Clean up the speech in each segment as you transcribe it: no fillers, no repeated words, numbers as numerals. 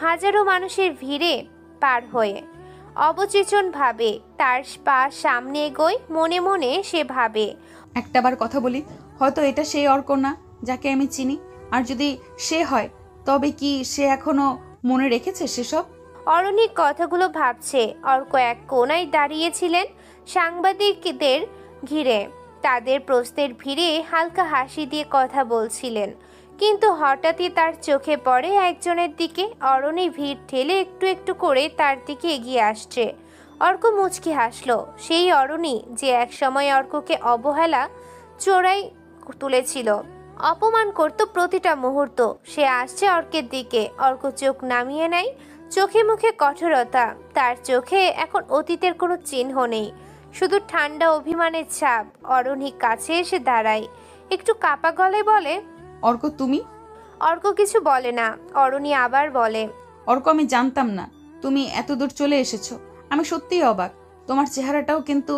হাজারো মানুষের ভিড়ে পার হয়ে অবচেতন ভাবে তার পা সামনে এগোয়। মনে মনে সে ভাবে, একটাবার কথা বলি, হয়তো এটা সেই অর্ক না যাকে আমি চিনি। আর যদি সে হয়, তবে কি সে এখনো মনে রেখেছে সেসব? অরণিক কথাগুলো ভাবছে। অর্ক এক কোণায় দাঁড়িয়েছিলেন সাংবাদিকদের ঘিরে। তাদের প্রশ্নের ভিড়ে হালকা হাসি দিয়ে কথা বলছিলেন। কিন্তু হঠাৎই তার চোখে পড়ে একজনের দিকে। অরণি ভিড় ঠেলে একটু একটু করে তার দিকে এগিয়ে আসছে। অর্ক মুচকি হাসলো। সেই অরণি যে একসময় অর্ককে অবহেলা চোরাই তুলেছিল, অপমান করত প্রতিটা মুহূর্ত, সে আসছে অর্কের দিকে। অর্ক চোখ নামিয়ে নেয়। চোখে মুখে কঠোরতা। তার চোখে এখন অতীতের কোনো চিহ্ন নেই, শুধু ঠান্ডা অভিমানের ছাপ। অরণি কাছে এসে দাঁড়ায়, একটু কাপা গলায় বলে, অর্ক তুমি? অর্ক কিছু বলে না। অরণি আবার বলে, অর্ক, আমি জানতাম না তুমি এত দূর চলে এসেছো। আমি সত্যিই অবাক। তোমার চেহারাটাও কিন্তু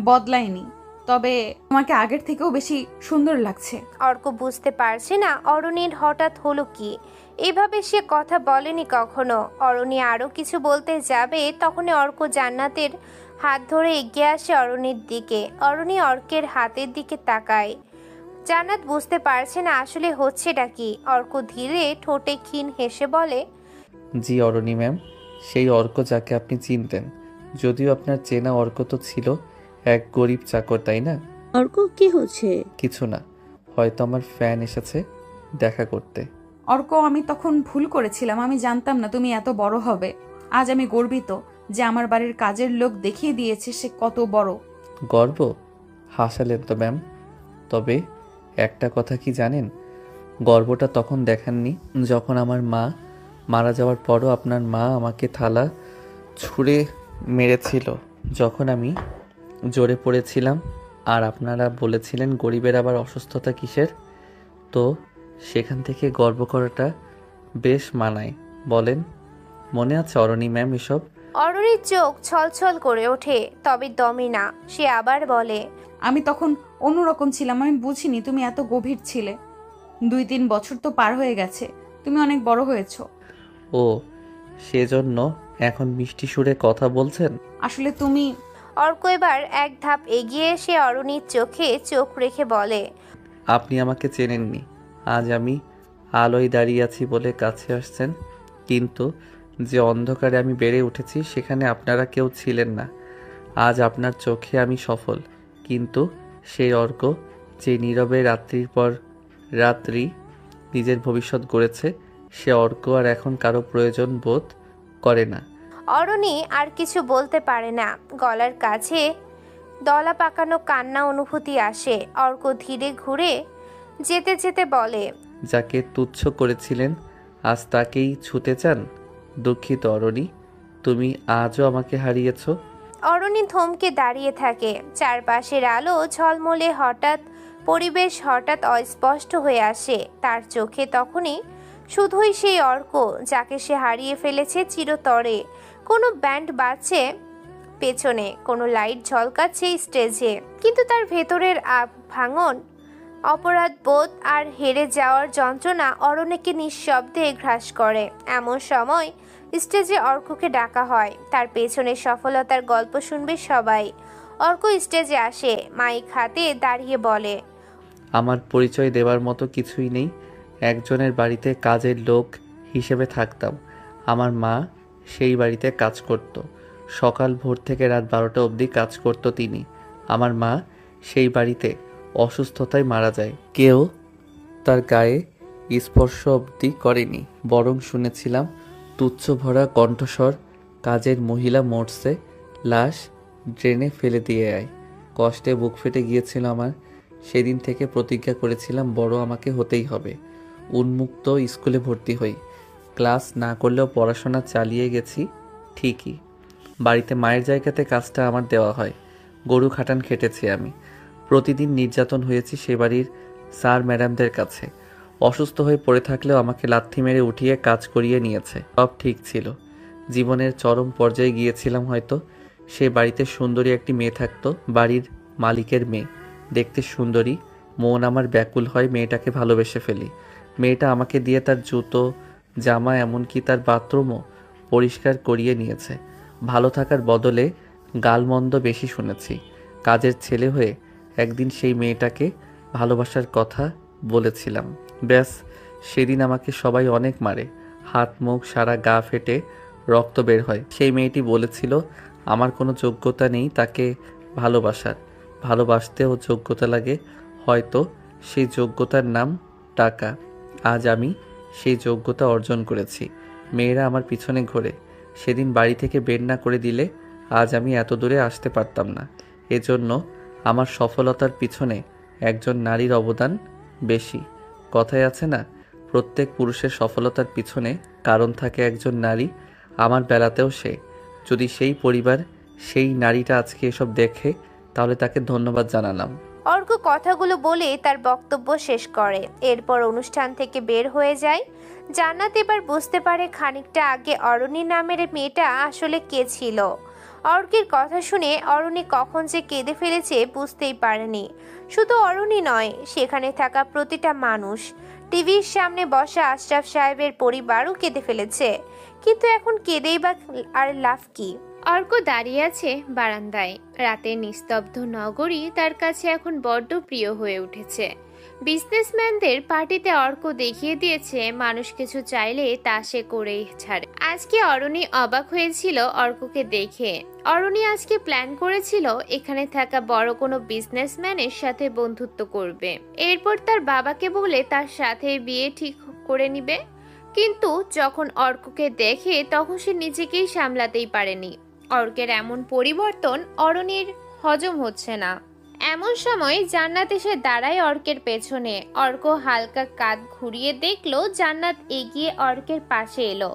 বদলায়নি, তবে তোমাকে আগের থেকেও বেশি সুন্দর লাগছে। অর্ক বুঝতে পারছে না অরণির হঠাৎ হলো কি। এভাবে সে কথা বলেনি কখনো। অরণি আরো কিছু বলতে যাবে, তখনই অর্ক জান্নাতের হাত ধরে এগিয়ে আসে অরণির দিকে। অরণি অর্কের হাতের দিকে তাকায়। জান্নাত বুঝতে পারছে না আসলে হচ্ছেটা কি। অর্ক ধীরে ঠোঁটে ক্ষীণ হেসে বলে, জি অরণি ম্যাম, সেই অর্ক যাকে আপনি চিনতেন। যদিও আপনার চেনা অর্ক তো ছিল এক গরিব চাকর, তাই না? অর্ক, কি হচ্ছে? কিছু না, হয়তো আমার ফ্যান এসেছে দেখা করতে। অর্ক, আমি তখন ভুল করেছিলাম। আমি জানতাম না তুমি এত বড় হবে। আজ আমি গর্বিত যে আমার বাড়ির কাজের লোক দেখিয়ে দিয়েছে সে কত বড়। গর্ব? হাসালেন তো ম্যাম। তবে একটা কথা কি জানেন, গর্বটা তখন দেখাননি যখন আমার মা মারা যাওয়ার পরও আপনার মা আমাকে থালা ছুঁড়ে মেরেছিল, যখন আমি জোরে পড়েছিলাম। আর আপনারা বলেছিলেন গরিবের আবার অসুস্থতা কিসের। তো সেখান থেকে গর্ব করাটা বেশ মানায়, বলেন? মনে আছে অরণি ম্যাম এসব? অরণির চোখ ছলছল করে ওঠে, তবে দমে না। সে আবার বলে, আমি তখন অন্যরকম ছিলাম। আমি বুঝিনি তুমি এত গভীর ছিলে। 2-3 বছর তো পার হয়ে গেছে, তুমি অনেক বড় হয়েছো। ও, সেজন্য এখন মিষ্টি সুরে কথা বলছেন? আসলে তুমি... অর্ক এবার এক ধাপ এগিয়ে এসে অরণির চোখে চোখ রেখে বলে, আপনি আমাকে চেনেননি। আজ আমি আলোয় দাঁড়িয়ে আছি বলে কাছে আসছেন, কিন্তু যে অন্ধকারে আমি বেড়ে উঠেছি সেখানে আপনারা কেউ ছিলেন না। আজ আপনার চোখে আমি সফল, কিন্তু সেই অর্ক যে নীরবে রাত্রির পর রাত্রি নিজের ভবিষ্যৎ গড়েছে, সে অর্ক আর এখন কারো প্রয়োজন বোধ করে না। অরণি আর কিছু বলতে পারে না। গলার কাছে দলা পাকানো কান্না অনুভূতি আসে। অর্ক ধীরে ঘুরে যেতে যেতে বলে, যাকে তুচ্ছ করেছিলেন আজ তাকেই ছুতে চান? দুঃখিত অরণি, তুমি আজও আমাকে হারিয়েছো। অরণি থমকে দাঁড়িয়ে থাকে। চারপাশের আলো ঝলমলে, হঠাৎ পরিবেশ হঠাৎ অস্পষ্ট হয়ে আসে তার চোখে। তখনই শুধুই সেই অর্ক যাকে সে হারিয়ে ফেলেছে চিরতরে। কোনো ব্যান্ড বাজছে পেছনে, কোনো লাইট ঝলকাচ্ছে স্টেজে, কিন্তু তার ভেতরের ভাঙন, অপরাধ বোধ আর হেরে যাওয়ার যন্ত্রণা অরণ্যকে নিঃশব্দে গ্রাস করে। এমন সময় স্টেজে অর্ককে ডাকা হয়। তার পেছনে সফলতার গল্প শুনবে সবাই। অর্ক স্টেজে আসে, মাইক হাতে দাঁড়িয়ে বলে, আমার পরিচয় দেওয়ার মতো কিছুই নেই। একজনের বাড়িতে কাজের লোক হিসেবে থাকতাম। আমার মা সেই বাড়িতে কাজ করত। সকাল ভোর থেকে রাত 12টা অবধি কাজ করত তিনি। আমার মা সেই বাড়িতে অসুস্থতায় মারা যায়। কেউ তার গায়ে স্পর্শ অবধি করেনি, বরং শুনেছিলাম তুচ্ছ ভরা কণ্ঠস্বর, কাজের মহিলা মরছে, লাশ ড্রেনে ফেলে দিয়ে আয়। কষ্টে বুক ফেটে গিয়েছিল আমার। সেদিন থেকে প্রতিজ্ঞা করেছিলাম বড় আমাকে হতেই হবে। উন্মুক্ত স্কুলে ভর্তি হই, ক্লাস না করলেও পড়াশোনা চালিয়ে গেছি ঠিকই। বাড়িতে মায়ের জায়গাতে কাজটা আমার দেওয়া হয়। গরু খাটান খেটেছি আমি। প্রতিদিন নির্যাতন হয়েছি সে বাড়ির স্যার ম্যাডামদের কাছে। অসুস্থ হয়ে পড়ে থাকলেও আমাকে লাথি মেরে উঠিয়ে কাজ করিয়ে নিয়েছে। সব ঠিক ছিল। জীবনের চরম পর্যায়ে গিয়েছিলাম হয়তো। সে বাড়িতে সুন্দরী একটি মেয়ে থাকতো, বাড়ির মালিকের মেয়ে। দেখতে সুন্দরী, মন আমার ব্যাকুল হয়, মেয়েটাকে ভালোবেসে ফেলি। মেয়েটা আমাকে দিয়ে তার জুতো জামা, এমনকি তার বাথরুমও পরিষ্কার করিয়ে নিয়েছে। ভালো থাকার বদলে গালমন্দ বেশি শুনেছি। কাজের ছেলে হয়ে একদিন সেই মেয়েটাকে ভালোবাসার কথা বলেছিলাম। ব্যাস, সেদিন আমাকে সবাই অনেক মারে। হাত মুখ সারা গা ফেটে রক্ত বের হয়। সেই মেয়েটি বলেছিল আমার কোনো যোগ্যতা নেই তাকে ভালোবাসার। ভালোবাসতেও যোগ্যতা লাগে, হয়তো সেই যোগ্যতার নাম টাকা। আজ আমি সেই যোগ্যতা অর্জন করেছি। মেয়েরা আমার পিছনে ঘোরে। সেদিন বাড়ি থেকে বের না করে দিলে আজ আমি এত দূরে আসতে পারতাম না। এজন্য আমার সফলতার পিছনে একজন নারীর অবদান বেশি। কথায় আছে না, প্রত্যেক পুরুষের সফলতার পিছনে কারণ থাকে একজন নারী। আমার বেলাতেও সে। যদি সেই পরিবার, সেই নারীটা আজকে এসব দেখে, তাহলে তাকে ধন্যবাদ জানালাম। অর্ক কথাগুলো বলে তার বক্তব্য শেষ করে। এরপর অনুষ্ঠান থেকে বের হয়ে যায়। জান্নাত এবার বুঝতে পারে খানিকটা আগে অরণি নামের মেয়েটা আসলে কে ছিল। অর্কের কথা শুনে অরণি কখন যে কেঁদে ফেলেছে বুঝতেই পারেনি। শুধু অরণি নয়, সেখানে থাকা প্রতিটা মানুষ, টিভির সামনে বসা আশরাফ সাহেবের পরিবারও কেঁদে ফেলেছে। কিন্তু এখন কেঁদেই বা আর লাভ কি? অর্ক দাঁড়িয়ে আছে বারান্দায়। রাতের নিস্তব্ধ নগরী তার কাছে এখন বড্ড প্রিয় হয়ে উঠেছে। বিজনেসম্যানদের পার্টিতে অর্ক দেখিয়ে দিয়েছে মানুষ কিছু চাইলে তা সে করেই ছাড়ে। আজকে অরণি অবাক হয়েছিল অর্ককে দেখে। অরণি আজকে প্ল্যান করেছিল এখানে থাকা বড় কোনো বিজনেসম্যানের সাথে বন্ধুত্ব করবে, এরপর তার বাবাকে বলে তার সাথে বিয়ে ঠিক করে নিবে। কিন্তু যখন অর্ককে দেখে তখন সে নিজেকেই সামলাতেই পারেনি। অর্কের এমন পরিবর্তন অরণির হজম হচ্ছে না। এমন সময় জান্নাত এসে দাঁড়ায় অর্কের পেছনে। অর্ক হালকা কাঁধ ঘুরিয়ে দেখলো জান্নাত এগিয়ে অর্কের পাশে এলো।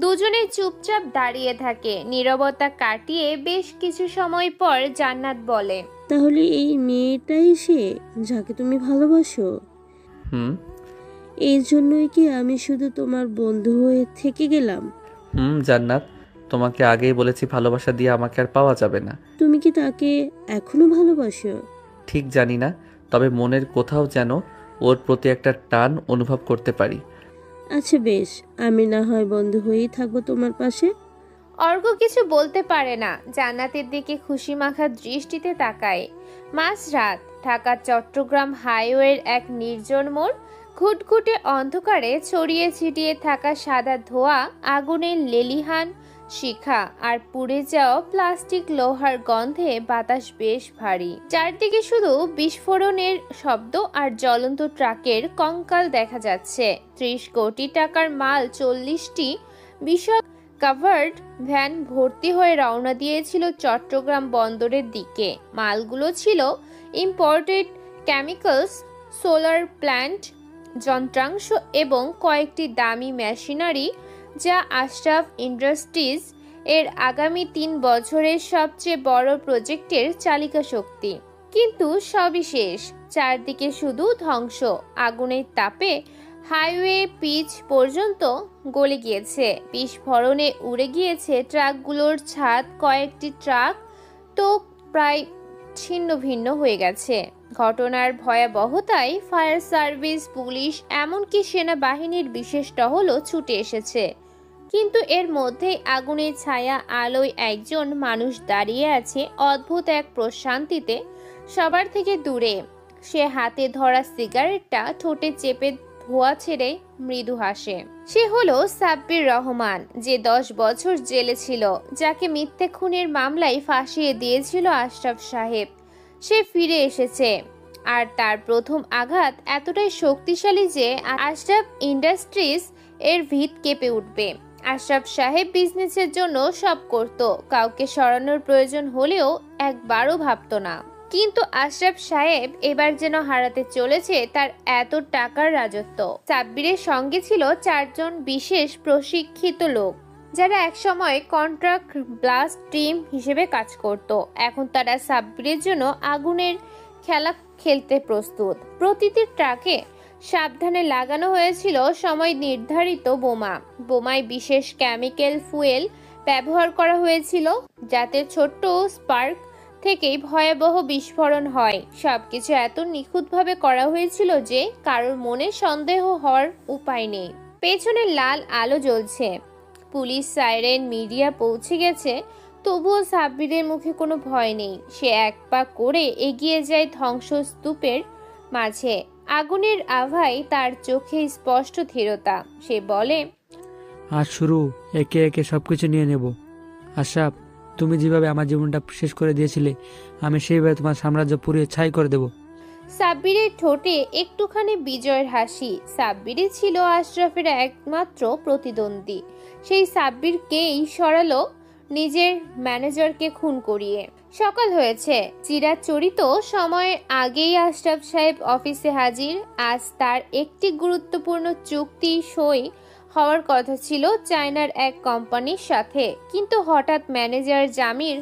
দুজনে চুপচাপ দাঁড়িয়ে থাকে। নীরবতা কাটিয়ে বেশ কিছু সময় পর জান্নাত বলে, তাহলে এই মেয়েটাই সে যাকে তুমি ভালোবাসো? হুম। এই জন্যই কি আমি শুধু তোমার বন্ধু হয়ে থেকে গেলাম? জান্নাত, তোমাকে আগেই বলেছি ভালোবাসা দিয়ে আমাকে আর পাওয়া যাবে না। তুমি কি তাকে এখনো ভালোবাসো? ঠিক জানি না, তবে মনের কোথাও যেন ওর প্রতি একটা টান অনুভব করতে পারি। আচ্ছা বেশ, আমি না হয় বন্ধু হয়েই থাকবো তোমার পাশে। অর্ক কিছু বলতে পারে না। জান্নাতের দিকে খুশি মাখা দৃষ্টিতে তাকায়। মাঝরাত, ঢাকা চট্টগ্রাম হাইওয়ের এক নির্জন মোড়। ঘুটঘুটে অন্ধকারে ছড়িয়ে ছিটিয়ে থাকা সাদা ধোঁয়া, আগুনের লেলিহান শিখা আর পুড়ে যাওয়া প্লাস্টিক লোহার গন্ধে বাতাস বেশ ভারী। চারদিকে শুধু বিস্ফোরণের শব্দ আর জ্বলন্ত ট্রাকের কঙ্কাল দেখা যাচ্ছে। 30 কোটি টাকার মাল 40টি বিশাল কাভার্ড ভ্যান ভর্তি হয়ে রওনা দিয়েছিল চট্টগ্রাম বন্দরের দিকে। মালগুলো ছিল ইম্পোর্টেড কেমিক্যালস, সোলার প্ল্যান্ট, যন্ত্রাংশ এবং কয়েকটি দামি মেশিনারি, যা আশরাফ ইন্ডাস্ট্রিজ এর আগামী 3 বছরের সবচেয়ে বড় প্রজেক্টের চালিকা শক্তি। কিন্তু সবই শেষ। চারদিকে শুধু ধ্বংস। আগুনের তাপে হাইওয়ে পিচ পর্যন্ত গলে গিয়েছে। বিস্ফোরণে উড়ে গিয়েছে ট্রাকগুলোর ছাদ। কয়েকটি ট্রাক তো প্রায় ছিন্ন ভিন্ন হয়ে গেছে। ঘটনার ভয়াবহতায় ফায়ার সার্ভিস, পুলিশ, এমনকি সেনাবাহিনীর বিশেষ টহলও ছুটে এসেছে। কিন্তু এর মধ্যেই আগুনের ছায়া আলোয় একজন মানুষ দাঁড়িয়ে আছে অদ্ভুত এক প্রশান্তিতে, সবার থেকে দূরে। সে হাতে ধরা সিগারেটটা ঠোঁটে চেপে ধোঁয়া ছেড়ে মৃদু হাসে। সে হলো সাব্বির রহমান, যে 10 বছর জেলে ছিল, যাকে মিথ্যে খুনের মামলায় ফাঁসিয়ে দিয়েছিল আশরাফ সাহেব। সে ফিরে এসেছে, আর তার প্রথম আঘাত এতটাই শক্তিশালী যে আশরাফ ইন্ডাস্ট্রিজ এর ভিত কেঁপে উঠবে। আশরাফ সাহেব বিজনেসের জন্য সব করত, কাউকে সরানোর প্রয়োজন হলেও একবারও ভাবতো না। কিন্তু আশরাফ সাহেব এবার যেন হারাতে চলেছে তার এত টাকার রাজত্ব। সাব্বিরের সঙ্গে ছিল 4 জন বিশেষ প্রশিক্ষিত লোক, যারা একসময় কন্ট্রাক্ট ব্লাস্ট টিম হিসেবে কাজ করত। এখন তারা সাব্বিরের জন্য আগুনের খেলা খেলতে প্রস্তুত। প্রতিটি ট্রাকে সাবধানে লাগানো হয়েছিল সময় নির্ধারিত বোমা। বোমায় বিশেষ কেমিক্যাল ফুয়েল ব্যবহার করা হয়েছিল, যাতে ছোট্ট স্পার্ক থেকেই ভয়াবহ বিস্ফোরণ হয়। সবকিছু এত নিখুঁতভাবে করা হয়েছিল যে কারোর মনে সন্দেহ হওয়ার উপায় নেই। পেছনে লাল আলো জ্বলছে, পুলিশ সাইরেন, মিডিয়া পৌঁছে গেছে। তবুও সাব্বিরের মুখে কোনো ভয় নেই। সে এক পা করে এগিয়ে যায় ধ্বংসস্তূপের মাঝে। আগুনের আভায় তার চোখে স্পষ্ট ধীরতা। সে বলে, আজ শুরু, একে একে সবকিছু নিয়ে নেব। আশরাফ, তুমি যেভাবে আমার জীবনটা শেষ করে দিয়েছিলে, আমি সেইভাবে তোমার সাম্রাজ্য পুড়িয়ে ছাই করে দেব। সাব্বিরের ঠোঁটে একটুখানি বিজয়ের হাসি। সাব্বিরই ছিল আশরাফের একমাত্র প্রতিদ্বন্দ্বী। সেই সাব্বিরকেই সরালো নিজের ম্যানেজারকে খুন করিয়ে। সকাল হয়েছে। চিরাচরিত সময়ের আগেই আশরাফ সাহেব অফিসে হাজির। আজ তার একটি গুরুত্বপূর্ণ চুক্তি সই হওয়ার কথা ছিল চায়নার এক কোম্পানির সাথে, কিন্তু হঠাৎ ম্যানেজার জামির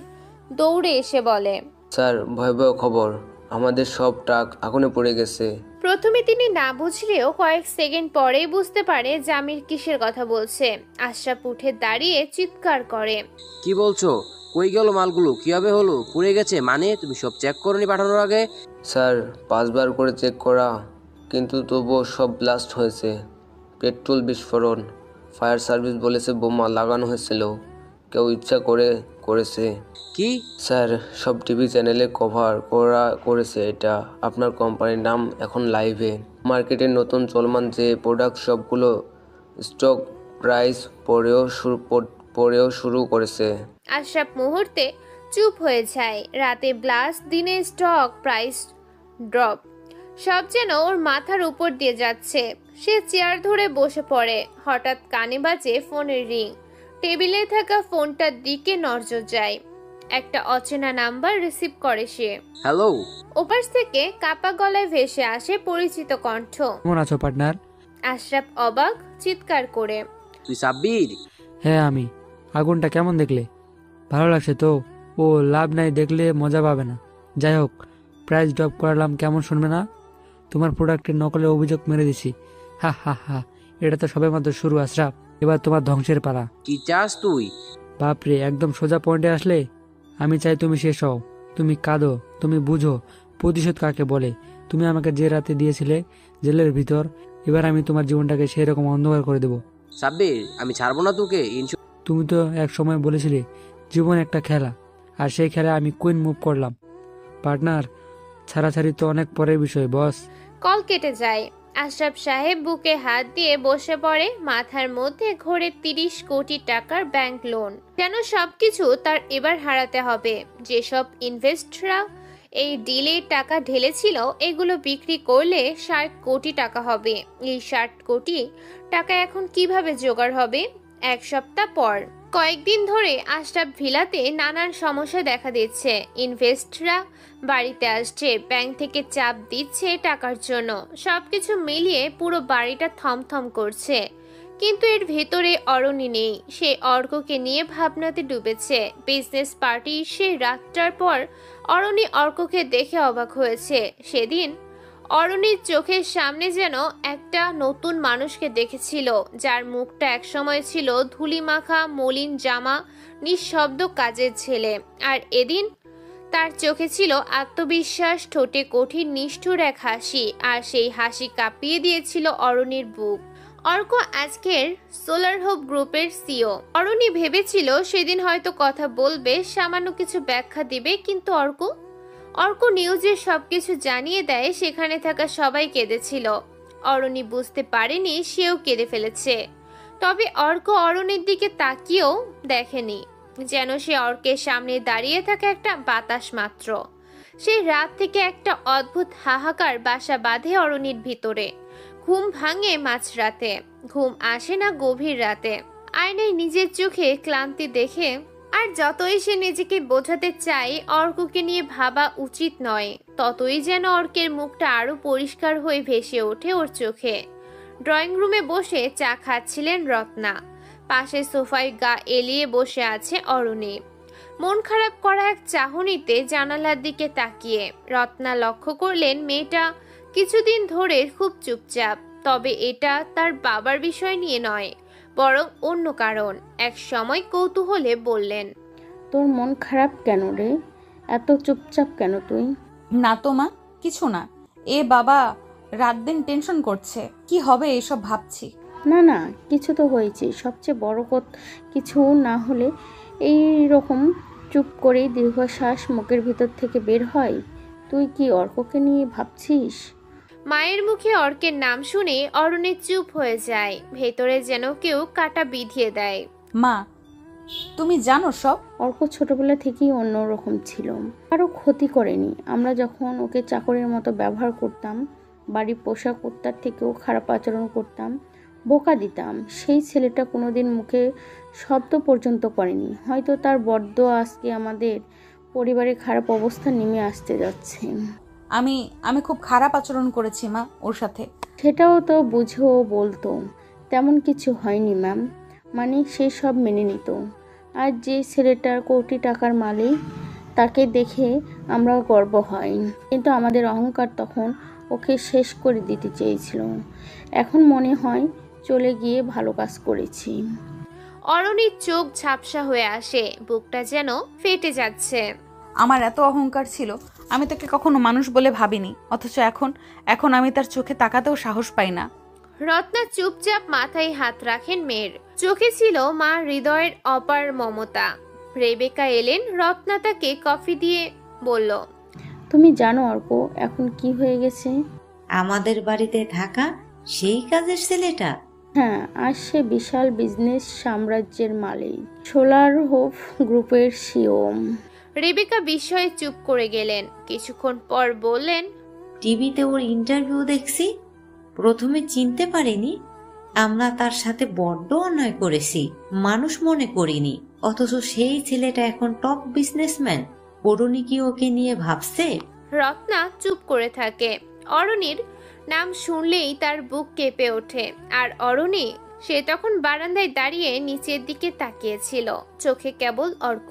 দৌড়ে এসে বলে, স্যার, ভয়াবহ খবর, আমাদের সব ট্রাক আগুনে পড়ে গেছে। প্রথমে তিনি না বুঝলেও কয়েক সেকেন্ড পরেই বুঝতে পারে জামির কিসের কথা বলছে। আশরাফ উঠে দাঁড়িয়ে চিৎকার করে, কি বলছো? কই গেল মালগুলো? কিভাবে হলো? পুড়ে গেছে মানে? তুমি সব চেক করনি পাঠানোর আগে? স্যার, 5 বার করে চেক করা, কিন্তু তবুও সব ব্লাস্ট হয়েছে। পেট্রোল বিস্ফোরণ। ফায়ার সার্ভিস বলেছে বোমা লাগানো হয়েছিল, কেউ ইচ্ছা করে করেছে। কি? স্যার, সব টিভি চ্যানেলে কভার করেছে এটা। আপনার কোম্পানির নাম এখন লাইভে। মার্কেটের নতুন চলমান যে প্রোডাক্ট সবগুলো স্টক প্রাইস পড়েও শুরু করেছে। আশরাফ মুহূর্তে চুপ হয়ে যায়। রাতে ব্লাস্ট, দিনে স্টক প্রাইস ড্রপ, সব যেন ওর মাথার উপর দিয়ে যাচ্ছে। সে চেয়ার ধরে বসে পড়ে। হঠাৎ কানে বাজে ফোনের রিং। টেবিলে থাকা ফোনটার দিকে নজর যায়। একটা অচেনা নাম্বার রিসিভ করে সে। হ্যালো? ওপাশ থেকে কাপা গলায় ভেসে আসে পরিচিত কণ্ঠ। কেমন আছো পার্টনার? আশরাফ অবাক, চিৎকার করে, তুই সাব্বির? হ্যাঁ আমি। আগুনটা কেমন দেখলে? ভালো লাগছে তো? ও, লাভ নাই, দেখলে মজা পাবে না। যাই হোক, প্রাইস ড্রপ করালাম, কেমন শুনবে না? তোমার প্রোডাক্টের নকলের অভিযোগ মেরে দিছি। হা হা হা, এটা তো সবে মাত্র শুরু আশরাফ, এবার তোমার ধ্বংসের পালা। কি চাস তুই? বাপরে, একদম সোজা পয়েন্টে আসলে। আমি চাই তুমি শেষ হও। তুমি কাঁদো, তুমি বুঝো প্রতিশোধ কাকে বলে। তুমি আমাকে যে রাতে দিয়েছিলে জেলের ভিতর, এবার আমি তোমার জীবনটাকে সেই রকম অন্ধকার করে দেবো। সাব্বির, আমি ছাড়বো না তোকে। তুমি তো এক সময় বলেছিলে জীবন একটা খেলা, আর সেই খেলায় আমি কুইন মুভ করলাম। পার্টনার, ছাড়াছাড়ি তো অনেক পরের বিষয় বস। কল কেটে যায়। আশরাফ সাহেব বুকে হাত দিয়ে বসে পড়ে। মাথার মধ্যে ঘোরে 30 কোটি টাকার ব্যাংক লোন। যেন সবকিছু তার এবার হারাতে হবে। যেসব ইনভেস্টররা এই ডিলে টাকা ঢেলেছিল, এগুলো বিক্রি করলে 60 কোটি টাকা হবে। এই 60 কোটি টাকা এখন কিভাবে জোগাড় হবে? এক সপ্তাহ পর। কয়েকদিন ধরে আশরাফ ভিলাতে নানান সমস্যা দেখা দিচ্ছে। ইনভেস্টররা বাড়িতে আসছে, ব্যাংক থেকে চাপ দিচ্ছে টাকার জন্য। সবকিছু মিলিয়ে পুরো বাড়িটা থমথম করছে। কিন্তু এর ভেতরে অরণি নেই। সে অর্ককে নিয়ে ভাবনাতে ডুবেছে। বিজনেস পার্টি সেই রাতটার পর অরণি অর্ককে দেখে অবাক হয়েছে। সেদিন অরণির চোখের সামনে যেন একটা নতুন মানুষকে দেখেছিল, যার মুখটা একসময় ছিল ধুলিমাখা, মলিন জামা, নিঃশব্দ কাজের ছেলে। আর এদিন তার চোখে ছিল আত্মবিশ্বাস, ঠোঁটে কঠিন নিষ্ঠুর এক হাসি। আর সেই হাসি কাঁপিয়ে দিয়েছিল অরণির বুক। অর্ক আজকের সোলার হোপ গ্রুপের সিও। অরণি ভেবেছিল সেদিন হয়তো কথা বলবে, সামান্য কিছু ব্যাখ্যা দিবে, কিন্তু অর্ক নিউজের সবকিছু জানিয়ে দেয়। সেখানে থাকা সবাই কেঁদেছিল। অরণি বুঝতে পারেনি সেও কেঁদে ফেলেছে। তবে অর্ক অরণির দিকে তাকিয়েও দেখেনি, যেন সে অর্কের সামনে দাঁড়িয়ে থাকা একটা বাতাস মাত্র। সেই রাত থেকে একটা অদ্ভুত হাহাকার বাসা বাঁধে অরণির ভিতরে। ঘুম ভাঙে মাঝরাতে, ঘুম আসে না গভীর রাতে। আয়নায় নিজের চোখে ক্লান্তি দেখে আর যতই সে নিজেকে বোঝাতে চায় অর্ককে নিয়ে ভাবা উচিত নয়, ততই যেন অর্কের মুখটা আরো পরিষ্কার হয়ে ভেসে ওঠে ওর চোখে। ড্রয়িং রুমে বসে চা খাচ্ছিলেন রত্না। পাশে সোফায় গা এলিয়ে বসে আছে অরণি, মন খারাপ করা এক চাহনিতে জানালার দিকে তাকিয়ে। রত্না লক্ষ্য করলেন মেয়েটা কিছুদিন ধরে খুব চুপচাপ। তবে এটা তার বাবার বিষয় নিয়ে নয়, বরং অন্য কারণ। এক সময় কৌতূহলে বললেন, তোর মন খারাপ কেন রে? এত চুপচাপ কেন তুই? না তো মা, কিছু না। এ বাবা রাত দিন টেনশন করছে, কি হবে এসব ভাবছি। না না, কিছু তো হয়েছে। সবচেয়ে বড় কিছু না হলে এই রকম চুপ করেই দীর্ঘশ্বাস মুখের ভিতর থেকে বের হয়। তুই কি অর্ককে নিয়ে ভাবছিস? মায়ের মুখে অর্কের নাম শুনে অরণি চুপ হয়ে যায়, ভেতরে যেন কেউ কাটা বিধিয়ে দেয়। মা, তুমি জানো সব? অর্ক ছোটবেলা থেকেই অন্যরকম ছিল, কারো ক্ষতি করেনি। আমরা যখন ওকে চাকরের মতো ব্যবহার করতাম, বাড়ির পোষা কুত্তার থেকেও খারাপ আচরণ করতাম, বোকা দিতাম, সেই ছেলেটা কোনোদিন মুখে শব্দ পর্যন্ত করেনি। হয়তো তার বড়দোয়া আজকে আমাদের পরিবারের খারাপ অবস্থা নেমে আসতে যাচ্ছে। আমি আমি খুব খারাপ আচরণ করেছি মা ওর সাথে। সেটাও তো বুঝেও বলতো তেমন কিছু হয়নি ম্যাম, মানে সে সব মেনে নিত। আর যে ছেলেটার কোটি টাকার মালিক, তাকে দেখে আমরা গর্ব হয়, কিন্তু আমাদের অহংকার তখন ওকে শেষ করে দিতে চেয়েছিল। এখন মনে হয় চলে গিয়ে ভালো কাজ করেছি। অরণির চোখ ঝাপসা হয়ে আসে, বুকটা যেন ফেটে যাচ্ছে। আমার এত অহংকার ছিল, আমি তাকে কখনো মানুষ বলে ভাবিনি, অথচ এখন আমি তার চোখে তাকাতেও সাহস পাই না। রত্না চুপচাপ মাথায় হাত রাখেন মেয়ের। চোখে ছিল মা হৃদয়ের অপার মমতা। রেবেকা এলেন, রত্না তাকে কফি দিয়ে বলল, তুমি জানো অর্ক এখন কি হয়ে গেছে? আমাদের বাড়িতে থাকা সেই কাজের ছেলেটা? হ্যাঁ, আর সে বিশাল বিজনেস সাম্রাজ্যের মালিক, সোলার হোপ গ্রুপের সিও। রেবেকা বিস্ময়ে চুপ করে গেলেন, কিছুক্ষণ পর বললেন, টিভিতে ওর ইন্টারভিউ দেখছি, প্রথমে চিনতে পারিনি। আমরা তার সাথে বড্ড অন্যায় করেছি, মানুষ মনে করিনি, অথচ সেই ছেলেটা এখন টপ বিজনেসম্যান। অরুণী কি ওকে নিয়ে ভাবছে? রত্না চুপ করে থাকে। অরণির নাম শুনলেই তার বুক কেঁপে ওঠে। আর অরণি, সে তখন বারান্দায় দাঁড়িয়ে নিচের দিকে তাকিয়েছিল, চোখে কেবল অর্ক।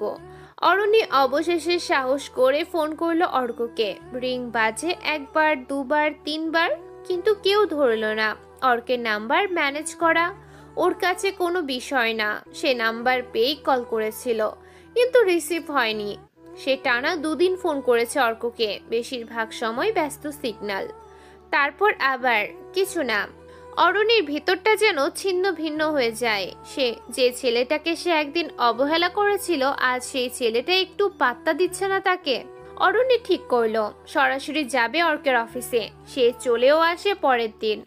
অরণি অবশেষে সাহস করে ফোন করলো অর্ককে। রিং বাজে একবার, দুবার, তিনবার, কিন্তু কেউ ধরল না। অর্কের নাম্বার ম্যানেজ করা ওর কাছে কোনো বিষয় না। সে নাম্বার পেয়েই কল করেছিল, কিন্তু রিসিভ হয়নি। সে টানা 2 দিন ফোন করেছে অর্ককে, বেশিরভাগ সময় ব্যস্ত সিগন্যাল। তারপর আবার কিছু না। অরণির ভিতরটা যেন ছিন্ন ভিন্ন হয়ে যায়। যে ছেলেটাকে সে একদিন অবহেলা করেছিল, আজ সেই ছেলেটা একটু পাত্তা দিচ্ছে না তাকে। অরণি ঠিক করলো সরাসরি যাবে অর্কের অফিসে। সে চলেও আসে পরের দিন।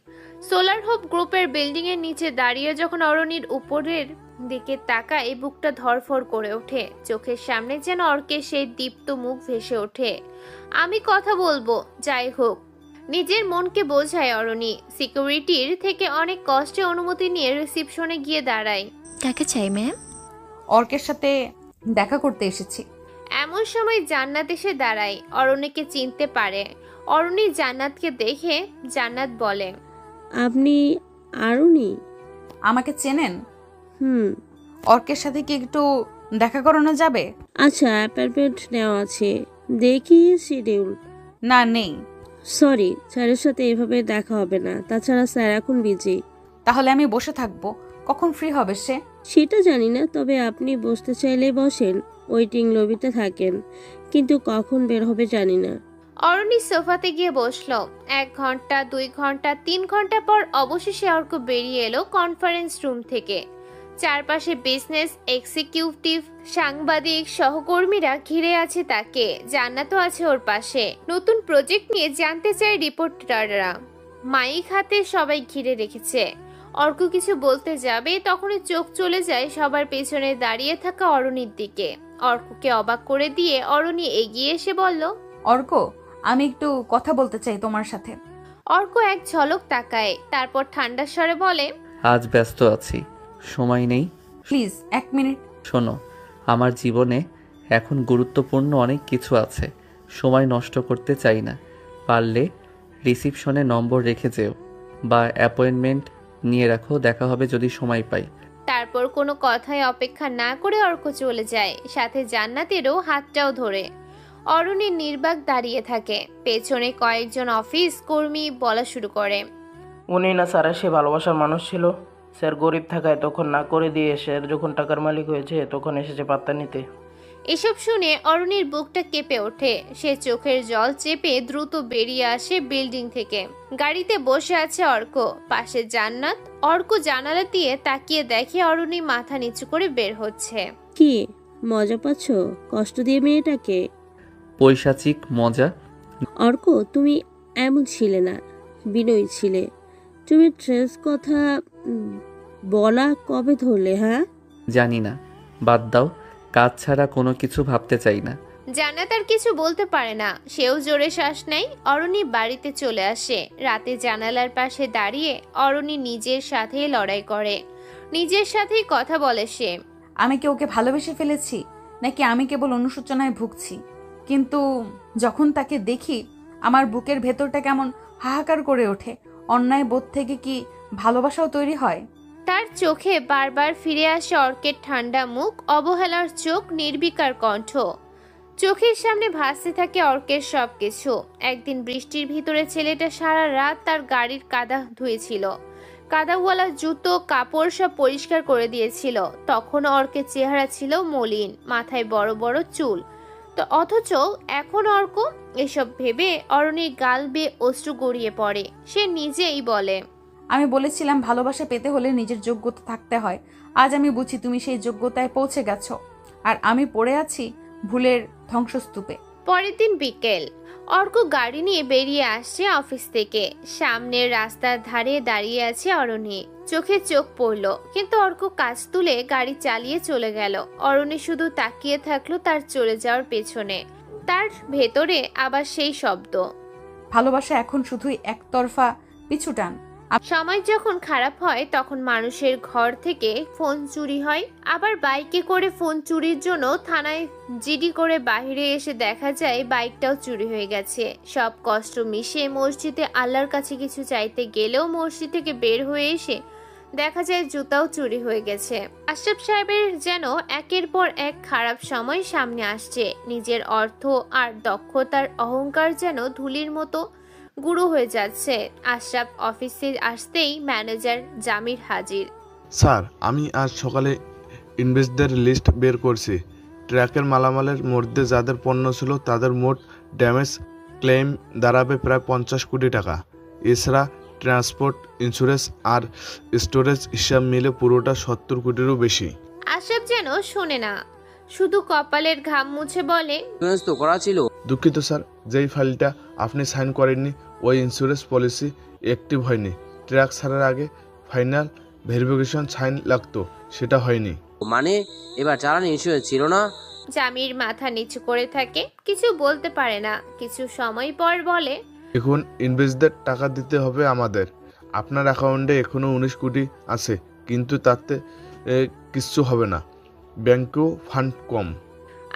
সোলার হোপ গ্রুপের বিল্ডিং এর নিচে দাঁড়িয়ে যখন অরণির উপরের দিকে তাকায়, বুকটা ধরফর করে ওঠে। চোখের সামনে যেন অর্কের সেই দীপ্ত মুখ ভেসে ওঠে। আমি কথা বলবো, যাই হোক। নিজের মনকে বোঝায় অরণি। সিকিউরিটির থেকে অনেক কষ্টে অনুমতি নিয়ে রিসিপশনে গিয়ে দাঁড়ায়। কাকে চাই ম্যাম? অর্কের সাথে দেখা করতে এসেছি। এমন সময় জান্নাত এসে দাঁড়ায়। অরণিকে চিনতে পারে। অরণি জান্নাতকে দেখে জান্নাত বলে, আপনি আরুনি? আমাকে চেনেন? হুম। অর্কের সাথে কি একটু দেখা করানো যাবে? আচ্ছা, অ্যাপয়েন্টমেন্ট নেওয়া আছে, দেখি শিডিউল। না, নেই। সরি, স্যারের সাথে এভাবে দেখা হবে না, তাছাড়া স্যার এখন বিজি। তাহলে আমি বসে থাকবো, কখন ফ্রি হবে সে? সেটা জানি না, তবে আপনি বসতে চাইলে বসেন, ওয়েটিং লবিতে থাকেন, কিন্তু কখন বের হবে জানি না। অরণি সোফাতে গিয়ে বসলো। 1 ঘন্টা, 2 ঘন্টা, 3 ঘন্টা পর অবশেষে অর্ক বেরিয়ে এলো কনফারেন্স রুম থেকে। চারপাশে বিজনেস এক্সিকিউটিভ, সাংবাদিক, সহকর্মীরা ঘিরে আছে তাকে। জান্নাতও আছে ওর পাশে। নতুন প্রজেক্ট নিয়ে জানতে চায় রিপোর্টাররা। মাইক হাতে সবাই ঘিরে রেখেছে। অর্ক কিছু বলতে যাবে, তখনই চোখ চলে যায় সবার পেছনে দাঁড়িয়ে থাকা অরণির দিকে। অর্ককে অবাক করে দিয়ে অরণি এগিয়ে এসে বলল, অর্ক, আমি একটু কথা বলতে চাই তোমার সাথে। অর্ক এক ঝলক তাকায়, তারপর ঠান্ডা স্বরে বলে, আজ ব্যস্ত আছি, সময় নেই। Please 1 minute. শোনো, আমার জীবনে এখন গুরুত্বপূর্ণ অনেক কিছু আছে, সময় নষ্ট করতে চাই না। পারলে রিসিপশনে নম্বর রেখে যেও বা অ্যাপয়েন্টমেন্ট নিয়ে রাখো, দেখা হবে যদি সময় পাই। তারপর কোনো কথায় অপেক্ষা না করে অর্ক চলে যায়, সাথে জান্নাতেরও হাতটাও ধরে। অরণি নির্বাক দাঁড়িয়ে থাকে। পেছনে কয়েকজন অফিস কর্মী বলা শুরু করে, উনি না স্যার সে ভালোবাসার মানুষ ছিল। স্যার গরিব থাকায় তখন না করে দিয়ে স্যার যখন টাকার মালিক হয়েছে তখন এসেছে পাত্তা নিতে। এসব শুনে অরুণীর বুকটা কেঁপে ওঠে। সে চোখের জল চেপে দ্রুত বেরিয়ে আসে বিল্ডিং থেকে। গাড়িতে বসে আছে অর্ক, পাশে জান্নাত। অর্ক জানালা দিয়ে তাকিয়ে দেখে অরুণী মাথা নিচু করে বের হচ্ছে। কি মজা পাচ্ছ কষ্ট দিয়ে মেয়েটাকে? পৈশাচিক মজা। অর্ক, তুমি এমন ছিলে না, বিনয়ী ছিলে। তুমি ট্রেস কথা বলা কবে ধরলে? হ্যাঁ জানি না, বাদ দাও। কাজ ছাড়া কোনো কিছু ভাবতে চাই না। জান্নাত আর কিছু বলতে পারে না, সেও জোরে শ্বাস নেয়। অরুণী বাড়িতে চলে আসে। রাতে জানালার পাশে দাঁড়িয়ে অরুণী নিজের সাথে লড়াই করে, নিজের সাথেই কথা বলে সে। আমি কি ওকে ভালোবেসে ফেলেছি, নাকি আমি কেবল অনুশোচনায় ভুগছি? কিন্তু যখন তাকে দেখি আমার বুকের ভেতরটা কেমন হাহাকার করে ওঠে। অন্যায় বোধ থেকে কি ভালোবাসাও তৈরি হয়? তার চোখে বারবার ফিরে আসে অর্কের ঠান্ডা মুখ, অবহেলার চোখ, নির্বিকার কণ্ঠ। চোখের সামনে ভাসতে থাকে অর্কের সবকিছু। একদিন বৃষ্টির ভিতরে ছেলেটা সারা রাত তার গাড়ির কাদা ধুয়েছিল। কাদাওয়ালা জুতো কাপড় সব পরিষ্কার করে দিয়েছিল। তখন অর্কের চেহারা ছিল মলিন, মাথায় বড় বড় চুল। তো অথচ এখন অর্ক। এসব ভেবে অরুণীর গাল বেয়ে অশ্রু গড়িয়ে পড়ে। সে নিজেই বলে, আমি বলেছিলাম ভালোবাসা পেতে হলে নিজের যোগ্যতা থাকতে হয়। আজ আমি বুঝি তুমি সেই যোগ্যতায় পৌঁছে গেছো, আর আমি পড়ে আছি ভুলের ধ্বংসস্তূপে। পরের দিন বিকেল। অর্ক গাড়ি নিয়ে বেরিয়ে আসছে অফিস থেকে। সামনের রাস্তার ধারে দাঁড়িয়ে আছে অরুণী। চোখে চোখ পড়ল, কিন্তু অর্ক কাজ তুলে গাড়ি চালিয়ে চলে গেল। অরুণী শুধু তাকিয়ে থাকলো তার চলে যাওয়ার পেছনে। তার ভেতরে আবার সেই শব্দ, ভালোবাসা এখন শুধুই একতরফা পিছুটান। সময় যখন খারাপ হয় তখন মানুষের ঘর থেকে ফোন চুরি হয়, আবার বাইকে করে ফোন চুরির জন্য থানায় জিডি করে বাইরে এসে দেখা যায় বাইকটাও চুরি হয়ে গেছে। সব কষ্ট মিশে মসজিদে আল্লাহর কাছে কিছু চাইতে গেলেও মসজিদ থেকে বের হয়ে এসে দেখা যায় জুতাও চুরি হয়ে গেছে। আশরাফ সাহেবের যেন একের পর এক খারাপ সময় সামনে আসছে। নিজের অর্থ আর দক্ষতার অহংকার যেন ধুলির মতো গুঁড়ো হয়ে যাচ্ছে। আশরাফ অফিসে আসতেই ম্যানেজার জামির হাজির। স্যার, আমি আজ সকালে ইনভেস্টদের লিস্ট বের করছি। ট্রাকের মালামালের মধ্যে যাদের পণ্য ছিল তাদের মোট ড্যামেজ ক্লেম দাঁড়াবে প্রায় 50 কোটি টাকা। এছাড়া ট্রান্সপোর্ট, ইন্স্যুরেন্স আর স্টোরেজ হিসাব মিলে পুরোটা 70 কোটিরও বেশি। আশরাফ যেন শোনে না, শুধু কপালের ঘাম মুছে বলে, ইন্স্যুরেন্স তো করা ছিল। দুঃখিত স্যার, যেই ফাইলটা আপনি সাইন করেননি ওই ইন্স্যুরেন্স পলিসি অ্যাক্টিভ হয়নি। ট্রাক ছাড়ার আগে ফাইনাল ভেরিফিকেশন সাইন লাগতো, সেটা হয়নি। মানে এবার চালানি ইন্স্যুরেন্স ছিল না? জামির মাথা নিচু করে থাকে, কিছু বলতে পারে না। কিছু সময় পর বলে, এখন ইনভেস্টদের টাকা দিতে হবে আমাদের। আপনার অ্যাকাউন্টে এখনো 19 কোটি আছে, কিন্তু তাতে কিচ্ছু হবে না, ব্যাংকেও ফান্ড কম।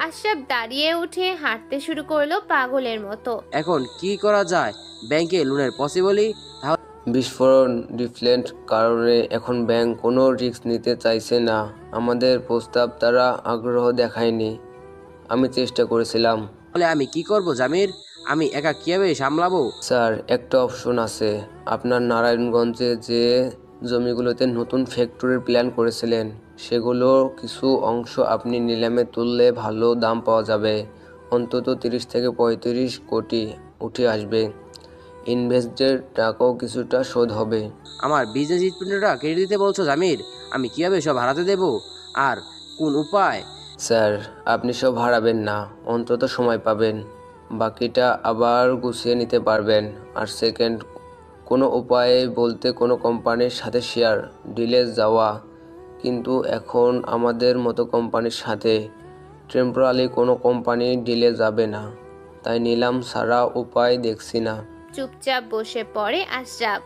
আশরাফ দাঁড়িয়ে উঠে হাঁটতে শুরু করলো পাগলের মতো। এখন কি করা যায়? ব্যাংকে লোনের পসিবলই? বিস্ফোরণ ডিফ্লেন্ট কারণে এখন ব্যাংক কোনো রিস্ক নিতে চাইছে না। আমাদের প্রস্তাব তারা আগ্রহ দেখায়নি। আমি চেষ্টা করেছিলাম। তাহলে আমি কি করব জামির? আমি একা কিভাবে সামলাবো? স্যার, একটা অপশন আছে। আপনার নারায়ণগঞ্জে যে জমিগুলোতে নতুন ফ্যাক্টরির প্ল্যান করেছিলেন সেগুলো কিছু অংশ আপনি নিলামে তুললে ভালো দাম পাওয়া যাবে। অন্তত 30 থেকে 35 কোটি উঠে আসবে। ইনভেস্টদের টাকাও কিছুটা শোধ হবে। আমার বিজনেস স্টুডেন্টরা কেটে দিতে বলছো জামির? আমি কিভাবে সব হারাতে দেব? আর কোন উপায়? স্যার, আপনি সব হারাবেন না, অন্তত সময় পাবেন। বাকিটা আবার গুছিয়ে নিতে পারবেন। আর সেকেন্ড কোনো উপায়ে বলতে কোনো কোম্পানির সাথে শেয়ার ডিলে যাওয়া, কিন্তু এখন আমাদের মতো কোম্পানির সাথে টেম্পোরারি কোনো কোম্পানি ডিলে যাবে না, তাই নিলাম ছাড়া উপায় দেখছি না। চুপচাপ বসে পড়ে আশরাফ।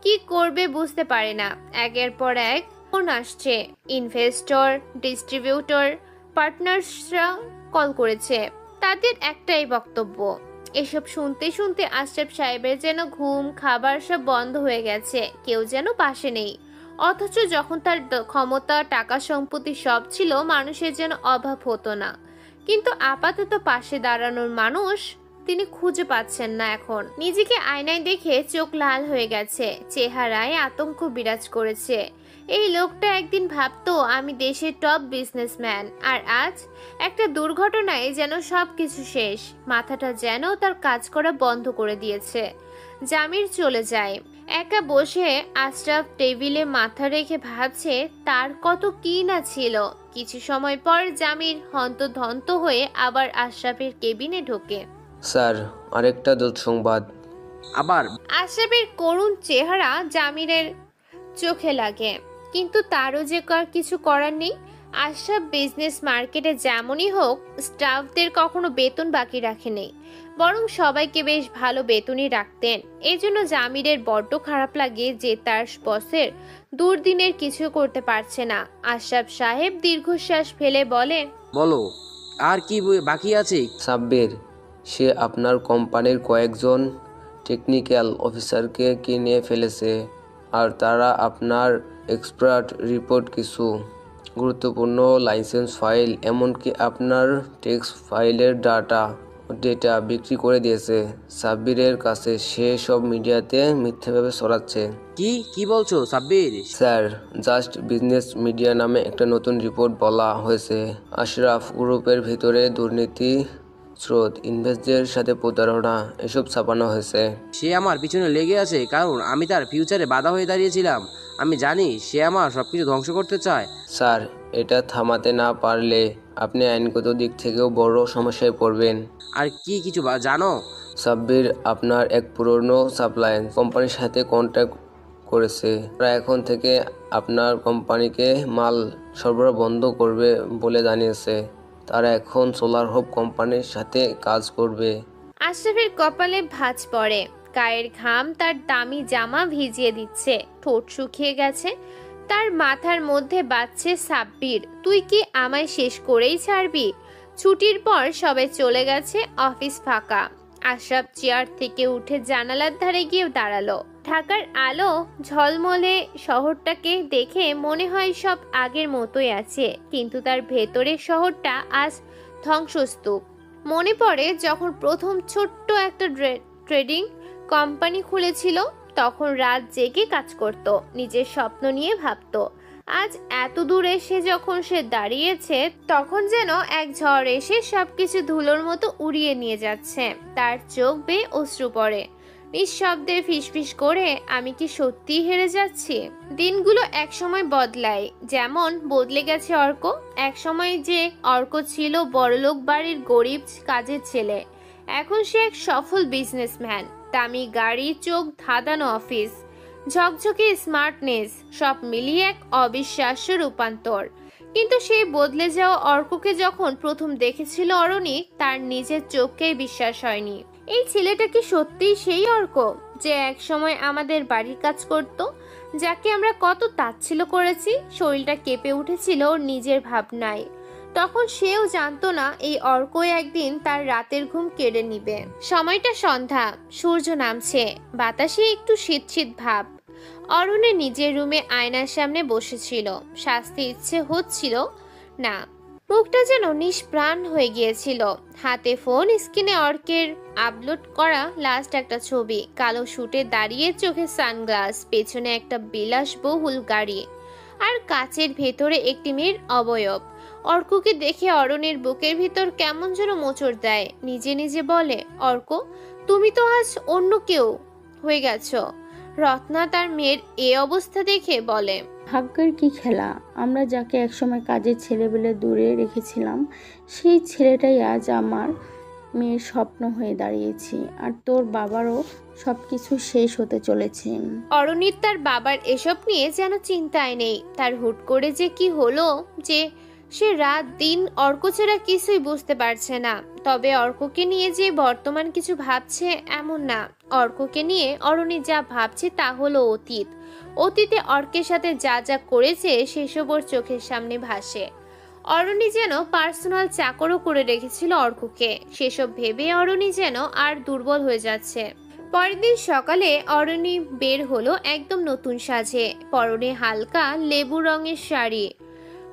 কি করবে বুঝতে পারে না। একের পর এক ফোন আসছে। ইনভেস্টর, ডিস্ট্রিবিউটর, পার্টনার্সরা কল করেছে। তাদের একটাই বক্তব্য। এসব শুনতে শুনতে আশরাফ সাহেবের যেন ঘুম, খাবার সব বন্ধ হয়ে গেছে। কেউ যেন পাশে নেই। অথচ যখন তার ক্ষমতা, টাকা, সম্পত্তি সব ছিল, মানুষের যেন অভাব হতো না। কিন্তু আপাতত পাশে দাঁড়ানোর মানুষ তিনি খুঁজে পাচ্ছেন না। এখন নিজেকে আয়নায় দেখে চোখ লাল হয়ে গেছে, চেহারায় আতঙ্ক বিরাজ করেছে। এই লোকটা একদিন ভাবতো আমি দেশের টপ বিজনেসম্যান, আর আজ একটা দুর্ঘটনায় যেন সবকিছু শেষ। মাথাটা যেন তার কাজ করা বন্ধ করে দিয়েছে। জামির চলে যায়। একা বসে আশরাফ টেবিলে মাথা রেখে ভাবছে তার কত কি না ছিল। কিছু সময় পর জামির হন্তদন্ত হয়ে আবার আশরাফের কেবিনে ঢোকে। স্যার, আরেকটা দুঃসংবাদ। আবার? আশরাফের করুণ চেহারা জামিরের চোখে লাগে, কিন্তু তারও যে কিছু করার নেই। আশরাফ বিজনেস মার্কেটে যেমনই হোক স্টাফদের কখনো বেতন বাকি রাখেনি, বরং সবাইকে বেশ ভালো বেতনই রাখতেন। এই জন্য জামিরের বড্ড খারাপ লাগে যে তার বসের দুর্দিনের কিছু করতে পারছে না। আশরাফ সাহেব দীর্ঘশ্বাস ফেলে বলে, বলো, আর কি বাকি আছে? সাব্বির, সে আপনার কোম্পানির কয়েকজন টেকনিক্যাল অফিসারকে কিনে ফেলেছে, আর তারা আপনার এক্সপার্ট রিপোর্ট, কিছু গুরুত্বপূর্ণ লাইসেন্স ফাইল, এমনকি আপনার টেক্স ফাইলের ডেটা বিক্রি করে দিয়েছে সাব্বিরের কাছে। সে সব মিডিয়াতে মিথ্যাভাবে ছড়াচ্ছে। কি বলছো Sabbir? Sir, just business media নামে একটা নতুন রিপোর্ট বলা হয়েছে আশরাফ গ্রুপের ভিতরে দুর্নীতি, স্রোত, ইনভেস্টরদের সাথে প্রতারণা, এসব ছাপানো হয়েছে। সে আমার পিছনে লেগে আছে কারণ আমি তার ফিউচারে বাধা হয়ে দাঁড়িয়েছিলাম। আমি জানি সে আমার সবকিছু ধ্বংস করতে চায়। স্যার, এটা থামাতে না পারলে আপনি আইনগত দিক থেকেও বড় সমস্যায় পড়বেন। আর কিছু জানো? সাব্বির আপনার এক পুরনো সাপ্লাই কোম্পানির সাথে কন্ট্যাক্ট করেছে। তারা এখন থেকে আপনার কোম্পানিকে মাল সরবরাহ বন্ধ করবে বলে জানিয়েছে। তারা এখন সোলার হোপ কোম্পানির সাথে কাজ করবে। আশরাফের কপালে ভাঁজ পড়ে। গায়ের ঘাম তার দামি জামা ভিজিয়ে দিচ্ছে, ঠোঁট শুকিয়ে গেছে। তার মাথার মধ্যে বাজছে সাব্বির, তুই কি আমায় শেষ করেই ছাড়বি? ছুটির পর সবাই চলে গেছে, অফিস ফাঁকা। আশরাফ চেয়ার থেকে উঠে জানালার ধারে গিয়ে দাঁড়ালো। ঢাকার আলো ঝলমলে শহরটাকে দেখে মনে হয় সব আগের মতোই আছে, কিন্তু তার ভেতরের শহরটা আজ ধ্বংসস্তূপ। মনে পড়ে যখন প্রথম ছোট্ট একটা ট্রেডিং কোম্পানি খুলেছিল, তখন রাত জেগে কাজ করত, নিজের স্বপ্ন নিয়ে ভাবত। আজ এত দূর এসে যখন সে দাঁড়িয়েছে, তখন যেন এক ঝড় এসে সবকিছু ধুলোর মতো উড়িয়ে নিয়ে যাচ্ছে। তার চোখ বেয়ে অশ্রু পড়ে। নিঃশব্দে ফিসফিস করে, আমি কি সত্যিই হেরে যাচ্ছি? দিনগুলো একসময় বদলায়, যেমন বদলে গেছে অর্ক। একসময় যে অর্ক ছিল বড়লোক বাড়ির গরিব কাজের ছেলে, এখন সে এক সফল বিজনেসম্যান। দামি গাড়ি, চোখ ধাঁধানো অফিস, ঝকঝকে স্মার্টনেস, সব মিলিয়ে এক অবিশ্বাস্য রূপান্তর। কিন্তু সেই বদলে যাওয়া অর্ককে যখন প্রথম দেখেছিল অরণি, তার নিজের চোখকেই বিশ্বাস হয়নি। এই ছেলেটা কি সত্যিই সেই অর্ক যে একসময় আমাদের বাড়ির কাজ করত, যাকে আমরা কত তাচ্ছিল্য করেছি? শরীরটা কেঁপে উঠেছিল ওর নিজের ভাবনায়। তখন সেও জানতো না এই অর্কই একদিন তার রাতের ঘুম কেড়ে নিবে। সময়টা সন্ধ্যা, সূর্য নামছে, বাতাসে একটু শীত শীত ভাব। অরুণে নিজের রুমে আয়নার সামনে বসেছিল। শাস্তি ইচ্ছে হচ্ছিল না, মুখটা যেন নিষ্প্রাণ হয়ে গিয়েছিল। হাতে ফোন, স্ক্রিনে অর্কের আপলোড করা লাস্ট একটা ছবি। কালো শুটে দাঁড়িয়ে, চোখে সানগ্লাস, পেছনে একটা বিলাসবহুল গাড়ি, আর কাচের ভেতরে একটি মেয়ের অবয়ব। অর্ককে দেখে অরণের বুকের ভিতর কেমন যেন মোচড় দেয়। নিজে নিজে বলে, অর্ক, তুমি তো আজ অন্য কেউ হয়ে গেছো। রত্না তার মেয়ের এ অবস্থা দেখে বলে, ভাগ্যের কি খেলা, আমরা যাকে একসময় কাজের ছেলেবেলে দূরে রেখেছিলাম, সেই ছেলেটাই আজ আমার মেয়ের স্বপ্ন হয়ে দাঁড়িয়েছি। আর তোর বাবারও সবকিছু শেষ হতে চলেছে। অরণির তার বাবার এসব নিয়ে যেন চিন্তায় নেই। তার হুট করে যে কি হলো, যে সে রাত দিন অর্ক ছাড়া কিছুই বুঝতে পারছে না। তবে অর্ককে নিয়ে যে বর্তমান কিছু ভাবছে এমন না। অর্ককে নিয়ে অরণি যা ভাবছে তা হলো অতীত। অতীতে অর্কের সাথে যা যা করেছে সেসব ওর চোখের সামনে ভাসে। অরণি যেন পার্সোনাল চাকরও করে রেখেছিল অর্ককে। সেসব ভেবে অরণি যেন আর দুর্বল হয়ে যাচ্ছে। পরের দিন সকালে অরণি বের হলো একদম নতুন সাজে। পরনে হালকা লেবু রঙের শাড়ি,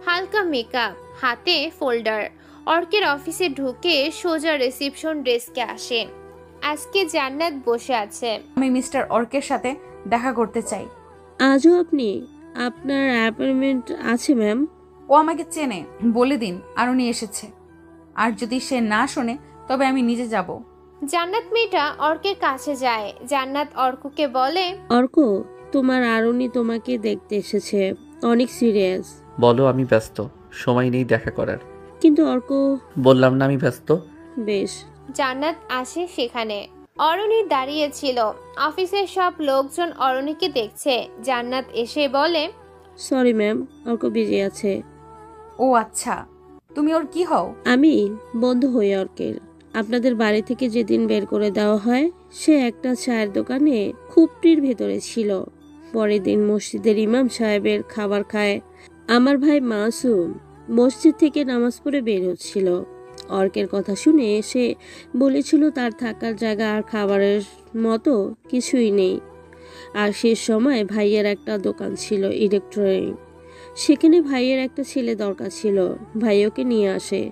হালকা মেকআপ, হাতে ফোল্ডার। অর্কের অফিসে ঢুকে সোজা রিসেপশন ডেস্কে আসে। আজকে জান্নাত বসে আছে। আমি মিস্টার অর্কের সাথে দেখা করতে চাই। আজও আপনি? আপনার অ্যাপয়েন্টমেন্ট আছে ম্যাম। ও আমাকে চেনে, বলে দিন আরুনি এসেছে। আর যদি সে না শোনে তবে আমি নিজে যাব। জান্নাত মেয়েটা অর্কের কাছে যায়। জান্নাত অর্ককে বলে, অর্ক, তোমার আরুনি তোমাকে দেখতে এসেছে, অনেক সিরিয়াস। বলো আমি ব্যস্ত, সময় নেই দেখা করার। কিন্তু অর্ক, বললাম না আমি ব্যস্ত। বেশ। জান্নাত আসে সেখানে। অরণি দাঁড়িয়েছিল। অফিসের সব লোকজন অরণিকে দেখছে। জান্নাত এসে বলে, সরি ম্যাম, অর্ক বিজি আছে। ও আচ্ছা, তুমি ওর কি হও? আমি বন্ধু হই অর্কের। আপনাদের বাড়ি থেকে যেদিন বের করে দেওয়া হয়, সে একটা চায়ের দোকানে খুপটির ভেতরে ছিল। পরের দিন মসজিদের ইমাম সাহেবের খাবার খায়। আমার ভাই মাসুম মসজিদ থেকে নামাজ পড়ে বের হচ্ছিল। অর্কের কথা শুনে সে বলেছিল তার থাকার জায়গা আর খাবারের মতো কিছুই নেই। আর সে সময় ভাইয়ের একটা দোকান ছিল ইলেকট্রনিক। সেখানে ভাইয়ের একটা ছেলে দরকার ছিল, ভাই ওকে নিয়ে আসে।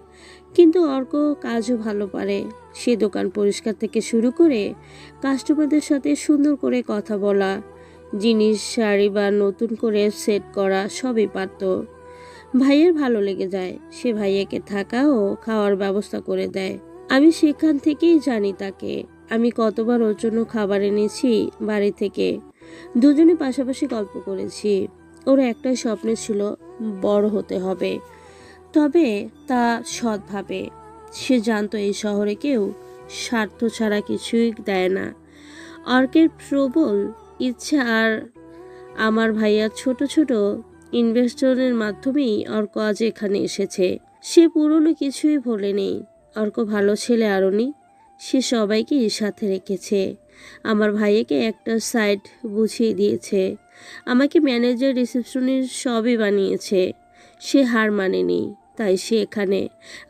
কিন্তু অর্ক কাজও ভালো পারে। সে দোকান পরিষ্কার থেকে শুরু করে কাস্টমারদের সাথে সুন্দর করে কথা বলা, জিনিস সারি বা নতুন করে সেট করা সবই পারত। ভাইয়ের ভালো লেগে যায়, সে ভাইয়াকে থাকা ও খাওয়ার ব্যবস্থা করে দেয়। আমি সেখান থেকেই জানি তাকে। আমি কতবার ওর জন্য খাবার এনেছি বাড়ি থেকে। দুজনে পাশাপাশি গল্প করেছি। ওর একটাই স্বপ্ন ছিল, বড় হতে হবে, তবে তা সৎভাবে। সে জানতো এই শহরে কেউ স্বার্থ ছাড়া কিছুই দেয় না। অর্কের প্রবল ইচ্ছা আর আমার ভাইয়ার ছোট ছোট ইনভেস্টরের মাধ্যমেই অর্ক আজ এখানে এসেছে। সে পুরনো কিছুই ভোলেনি। অর্ক ভালো ছেলে আরুনি, সে সবাইকে সাথে রেখেছে। আমার ভাইয়াকে একটা সাইড বুঝিয়ে দিয়েছে, আমাকে ম্যানেজার, রিসেপশনের সবই বানিয়েছে। সে হার মানেনি, তাই সে এখানে।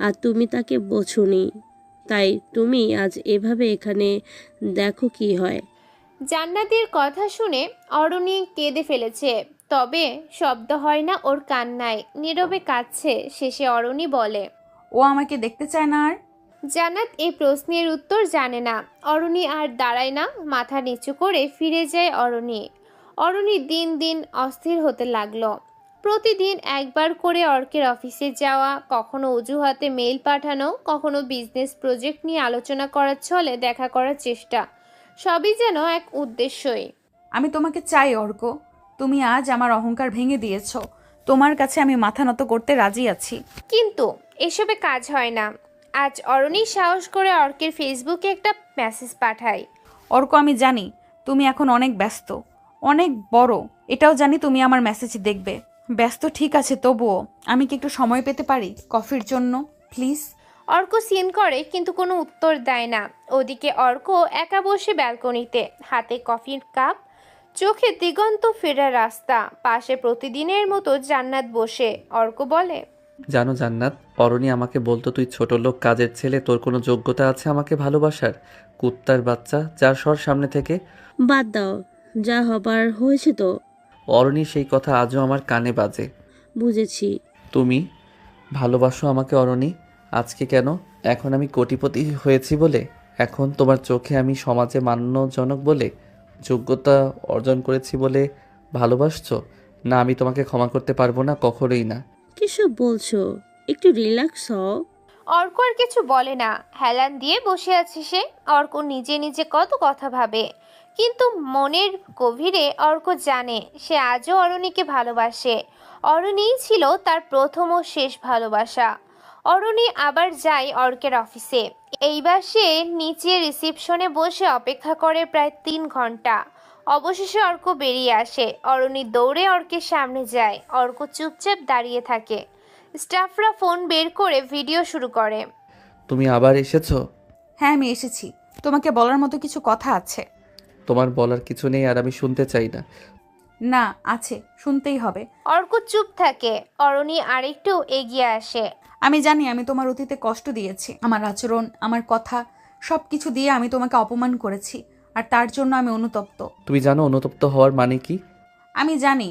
আর তুমি তাকে বোঝোনি, তাই তুমি আজ এভাবে এখানে। দেখো কি হয়। জান্নাতের কথা শুনে অরণি কেঁদে ফেলেছে। তবে শব্দ হয় না ওর কান্নায়। নীরবে কাঁদছে। শেষে অরণি বলে, ও আমাকে দেখতে চায় না আর? জান্নাত এই প্রশ্নের উত্তর জানে না। অরণি আর দাঁড়ায় না, মাথা নিচু করে ফিরে যায় অরণি। অরণি দিন দিন অস্থির হতে লাগলো। প্রতিদিন একবার করে অর্কের অফিসে যাওয়া, কখনো অজুহাতে মেইল পাঠানো, কখনো বিজনেস প্রজেক্ট নিয়ে আলোচনা করার ছলে দেখা করার চেষ্টা, সবই যেন এক উদ্দেশ্যই। আমি তোমাকে চাই অর্ক। তুমি আজ আমার অহংকার ভেঙে দিয়েছ। তোমার কাছে আমি মাথা নত করতে রাজি আছি। কিন্তু এসবে কাজ হয় না। আজ অরণি সাহস করে অর্কের ফেসবুকে একটা মেসেজ পাঠায়। অর্ক, আমি জানি তুমি এখন অনেক ব্যস্ত, অনেক বড়। এটাও জানি তুমি আমার মেসেজ দেখবে। ব্যস্ত ঠিক আছে, তবুও আমি কি একটু সময় পেতে পারি কফির জন্য, প্লিজ? অর্ক সিন করে কিন্তু কোনো উত্তর দেয় না। ওদিকে অর্ক একা বসে ব্যালকনিতে, হাতে কফির কাপ, চোখে দিগন্ত ফেরা রাস্তা, পাশে প্রতিদিনের মতো জান্নাত বসে। অর্ক বলে, জানো জান্নাত, অরণি আমাকে বলতো তুই ছোট লোক, কাজের ছেলে, তোর কোনো যোগ্যতা আছে আমাকে ভালোবাসার? কুত্তার বাচ্চা, যার সর সামনে থেকে। বাদ দাও, যা হবার হয়েছে তো। অরণি সেই কথা আজও আমার কানে বাজে। বুঝেছি। তুমি ভালোবাসো আমাকে অরণি। আজকে কেন? এখন আমি কোটিপতি হয়েছি বলে? এখন তোমার চোখে আমি সমাজে মান্যজনক বলে? যোগ্যতা অর্জন করেছি বলে ভালোবাসছো? না, আমি তোমাকে ক্ষমা করতে পারবো না, কখনোই না। কিসব বলছো? একটু রিল্যাক্স হও। অর্ক আর কিছু বলে না, হেলান দিয়ে বসে আছে সে। অর্ক নিজে নিজে কত কথা ভাবে, কিন্তু মনের গভীরে অর্ক জানে সে আজও অরণিকে ভালোবাসে। অরণিই ছিল তার প্রথম ও শেষ ভালোবাসা। অরণি আবার যায় অর্কের অফিসে। এইবার সে নিচে রিসিপশনে বসে অপেক্ষা করে প্রায় 3 ঘন্টা। অবশেষে অর্ক বেরিয়ে আসে। অরণি দৌড়ে অর্কের সামনে যায়। অর্ক চুপচাপ দাঁড়িয়ে থাকে। স্টাফরা ফোন বের করে ভিডিও শুরু করে। তুমি আবার এসেছো? হ্যাঁ, আমি এসেছি। তোমাকে বলার মতো কিছু কথা আছে। তোমার বলার কিছু নেই আর আমি শুনতে চাই না। না, আছে, শুনতেই হবে। অর্ক চুপ থাকে। অরণি আরেকটু এগিয়ে আসে। আমি জানি আমি তোমার অতীতে কষ্ট দিয়েছি। আমার আচরণ, আমার কথা, সব কিছু দিয়ে আমি তোমাকে অপমান করেছি, আর তার জন্য আমি অনুতপ্ত। তুমি জানো অনুতপ্ত হওয়ার মানে কি? আমি জানি,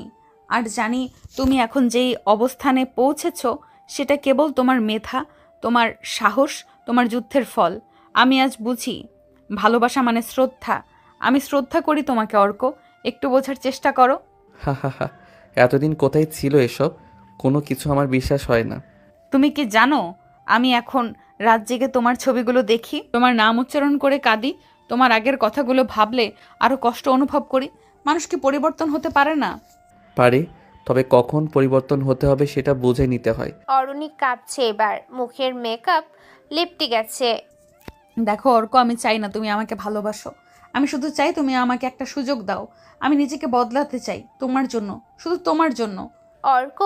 আর জানি তুমি এখন যেই অবস্থানে পৌঁছেছ সেটা কেবল তোমার মেধা, তোমার সাহস, তোমার যুদ্ধের ফল। আমি আজ বুঝি ভালোবাসা মানে শ্রদ্ধা। আমি শ্রদ্ধা করি তোমাকে অর্ক, একটু বোঝার চেষ্টা করো। হা হা হা, এতদিন কোথায় ছিল এসব? কোনো কিছু আমার বিশ্বাস হয় না। তুমি কি জানো আমি এখন রাত জেগে তোমার ছবিগুলো দেখি, তোমার নাম উচ্চারণ করে কাঁদি, তোমার আগের কথাগুলো ভাবলে আরো কষ্ট অনুভব করি। মানুষ কি পরিবর্তন হতে পারে না? পারে, তবে কখন পরিবর্তন হতে হবে সেটা বুঝে নিতে হয়। অরুণী কাঁপছে এবার, মুখের মেকআপ লিপটে গেছে। দেখো অর্ক, আমি চাই না তুমি আমাকে ভালোবাসো। আমি শুধু চাই তুমি আমাকে একটা সুযোগ দাও। আমি নিজেকে বদলাতে চাই তোমার জন্য, শুধু তোমার জন্য। অর্ক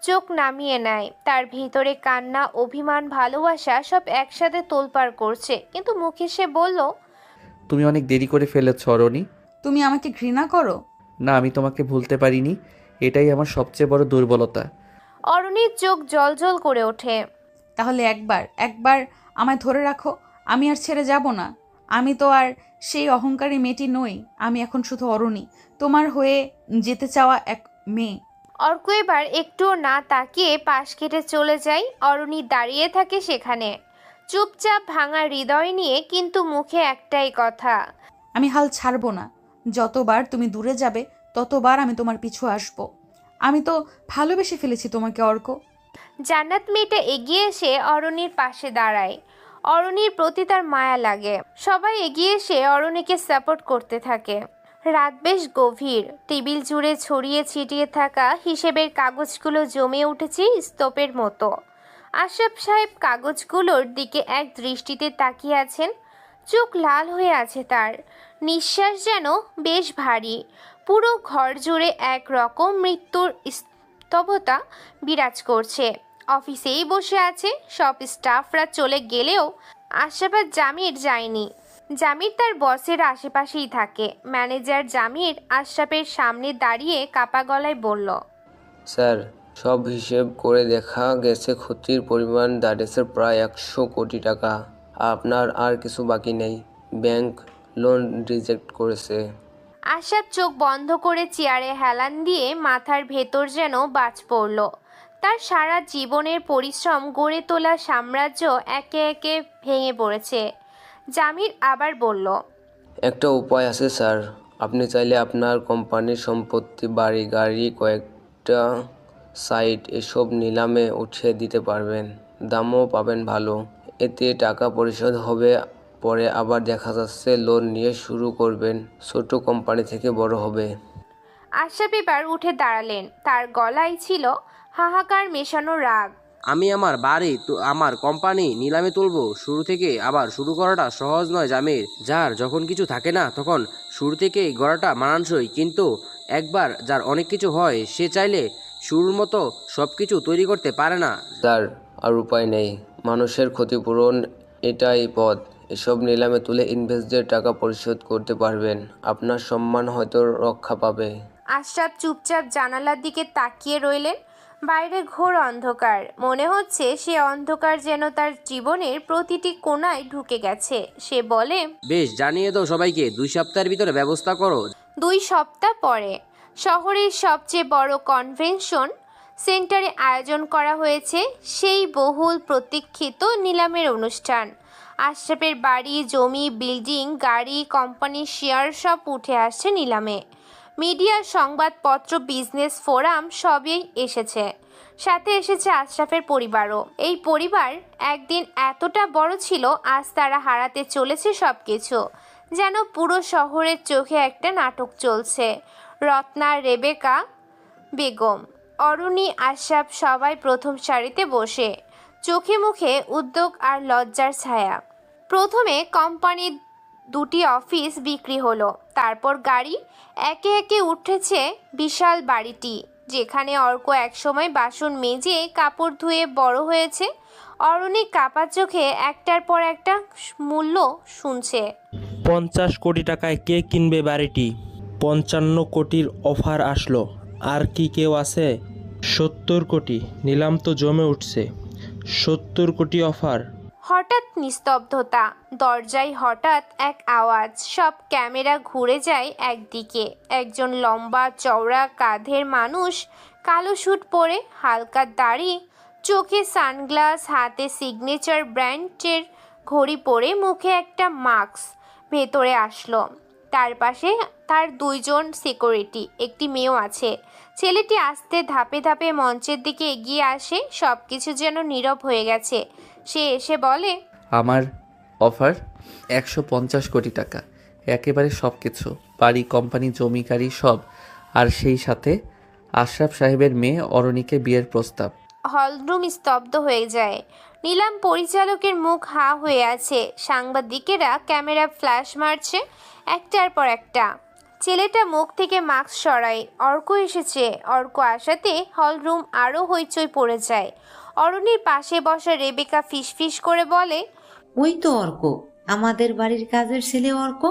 চোখ নামিয়ে নেয়। তার ভিতরে কান্না, অভিমান, ভালোবাসা সব একসাথে তোলপাড় করছে, কিন্তু মুখে সে বলল, তুমি অনেক দেরি করে ফেলেছ অরণি। তুমি আমাকে ঘৃণা করো? না, আমি তোমাকে ভুলতে পারিনি, এটাই আমার সবচেয়ে বড় দুর্বলতা। অরুণীর চোখ জলজল করে ওঠে। তাহলে একবার আমায় ধরে রাখো, আমি আর ছেড়ে যাব না। আমি তো আর সেই অহংকারী মেয়েটি নই, আমি এখন শুধু অরুণী, তোমার হয়ে যেতে চাওয়া এক মেয়ে। অর্ক এবার একটুও না তাকিয়ে পাশ কেটে চলে যায়। অরুণী দাঁড়িয়ে থাকে সেখানে, চুপচাপ, ভাঙা হৃদয় নিয়ে, কিন্তু মুখে একটাই কথা, আমি হাল ছাড়বো না। যতবার তুমি দূরে যাবে ততবার আমি তোমার পিছু আসবো। আমি তো ভালোবেসে ফেলেছি তোমাকে অর্ক। জান্নাত মেয়েটা এগিয়ে এসে অরুণীর পাশে দাঁড়ায়। অরুণীর প্রতি তার মায়া লাগে। সবাই এগিয়ে এসে অরুণীকে সাপোর্ট করতে থাকে। রাত বেশ গভীর। টেবিল জুড়ে ছড়িয়ে ছিটিয়ে থাকা হিসেবের কাগজগুলো জমে উঠেছে স্তূপের মতো। আশরাফ সাহেব কাগজগুলোর দিকে এক দৃষ্টিতে তাকিয়ে আছেন। চোখ লাল হয়ে আছে তার, নিঃশ্বাস যেন বেশ ভারী। পুরো ঘর জুড়ে এক রকম মৃত্যুর স্তব্ধতা বিরাজ করছে। অফিসেই বসে আছে, সব স্টাফরা চলে গেলেও আশরাফ আর জামির যায়নি। জামির তার বসের আশেপাশেই থাকে। ম্যানেজার জামির আশরাফের সামনে দাঁড়িয়ে কাপা গলায় বলল, স্যার, সব হিসেব করে দেখা গেছে ক্ষতির পরিমাণ দাঁড়িয়েছে প্রায় 100 কোটি টাকা। আপনার আর কিছু বাকি নেই। ব্যাংক লোন রিজেক্ট করেছে। আশরাফ চোখ বন্ধ করে চেয়ারে হেলান দিয়ে মাথার ভেতর যেন বাজ পড়ল। তার সারা জীবনের পরিশ্রম গড়ে তোলা সাম্রাজ্য একে একে ভেঙে পড়েছে। জামির আবার বলল, একটা উপায় আছে স্যার। আপনি চাইলে আপনার কোম্পানির সম্পত্তি, বাড়ি, গাড়ি, কয়েকটা সাইট এসব নিলামে উঠিয়ে দিতে পারবেন। দামও পাবেন ভালো। এতে টাকা পরিশোধ হবে। পরে আবার দেখা যাচ্ছে লোন নিয়ে শুরু করবেন। ছোট কোম্পানি থেকে বড় হবে। আশরাফ এবার উঠে দাঁড়ালেন। তার গলায় ছিল হাহাকার মেশানো রাগ। আমি আমার বাড়ি তো আমার কোম্পানি নিলামে তুলবো শুরু থেকে আবার শুরু করাটা সহজ নয় জামির। যার যখন কিছু থাকে না তখন শুরু থেকেই গড়াটা মানানসই, কিন্তু একবার যার অনেক কিছু হয় সে চাইলে শুরুর মতো সব কিছু তৈরি করতে পারে না। স্যার, আর উপায় নেই। মানুষের ক্ষতিপূরণ এটাই পথ। এসব নিলামে তুলে ইনভেস্টদের টাকা পরিশোধ করতে পারবেন। আপনার সম্মান হয়তো রক্ষা পাবে। আশরাফ চুপচাপ জানালার দিকে তাকিয়ে রইলেন। বাইরে ঘোর অন্ধকার। মনে হচ্ছে সে অন্ধকার যেন তার জীবনের প্রতিটি কোণায় ঢুকে গেছে। সে বলে, বেশ, জানিয়ে দাও সবাইকে, 2 সপ্তাহের ভিতরে ব্যবস্থা করো। 2 সপ্তাহ পরে শহরের সবচেয়ে বড় কনভেনশন সেন্টারে আয়োজন করা হয়েছে সেই বহুল প্রতীক্ষিত নিলামের অনুষ্ঠান। আশরাফের বাড়ি, জমি, বিল্ডিং, গাড়ি, কোম্পানির শেয়ার সব উঠে আসছে নিলামে। মিডিয়া, সংবাদপত্র, বিজনেস ফোরাম সবই এসেছে। সাথে এসেছে আশরাফের পরিবারও। এই পরিবার একদিন এতটা বড় ছিল, আজ তারা হারাতে চলেছে সব কিছু। যেন পুরো শহরের চোখে একটা নাটক চলছে। রত্না, রেবেকা বেগম, অরুণী, আশরাফ সবাই প্রথম সারিতে বসে, চোখে মুখে উদ্যোগ আর লজ্জার ছায়া। প্রথমে কোম্পানির 2টি অফিস বিক্রি হলো, তারপর গাড়ি। একে একে উঠেছে বিশাল বাড়িটি, যেখানে অর্ক একসময় বাসন মেজে কাপড় ধুয়ে বড় হয়েছে। অরুণী কাপা চোখে একটার পর একটা মূল্য শুনছে। 50 কোটি টাকায় কে কিনবে বাড়িটি? 55 কোটির অফার আসলো। আর কি কেউ আছে? 70 কোটি। নিলাম তো জমে উঠছে। 70 কোটি অফার। হঠাৎ নিস্তব্ধতা। দরজায় হঠাৎ এক আওয়াজ। সব ক্যামেরা ঘুরে যায় একদিকে। একজন লম্বা চওড়া কাঁধের মানুষ, কালো স্যুট পরে, হালকা দাড়ি, চোখে সানগ্লাস, হাতে সিগনেচার ব্র্যান্ডের ঘড়ি পরে, মুখে একটা মাস্ক, ভেতরে আসলো। তার পাশে তার 2জন সিকিউরিটি, একটি মেয়েও আছে। ছেলেটি আস্তে ধাপে ধাপে মঞ্চের দিকে এগিয়ে আসে। সবকিছু যেন নীরব হয়ে গেছে। সে এসে বলে, আমার অফার 150 কোটি টাকা, একেবারে সব কিছু, বাড়ি, কোম্পানি, জমি, গাড়ি সব, আর সেই সাথে আশরাফ সাহেবের মেয়ে অরণিকে বিয়ের প্রস্তাব। হলরুম স্তব্ধ হয়ে যায়। নিলাম পরিচালকের মুখ হা হয়ে আছে। সাংবাদিকেরা ক্যামেরা ফ্ল্যাশ মারছে একটার পর একটা। ছেলেটা মুখ থেকে মাস্ক সরায়। অর্ক এসেছে। অর্ক আসাতে হলরুম আরও হইচই পড়ে যায়। অরণির পাশে বসা রেবেকা ফিসফিস করে বলে, ওই তো অর্ক, আমাদের বাড়ির কাজের ছেলে অর্ক।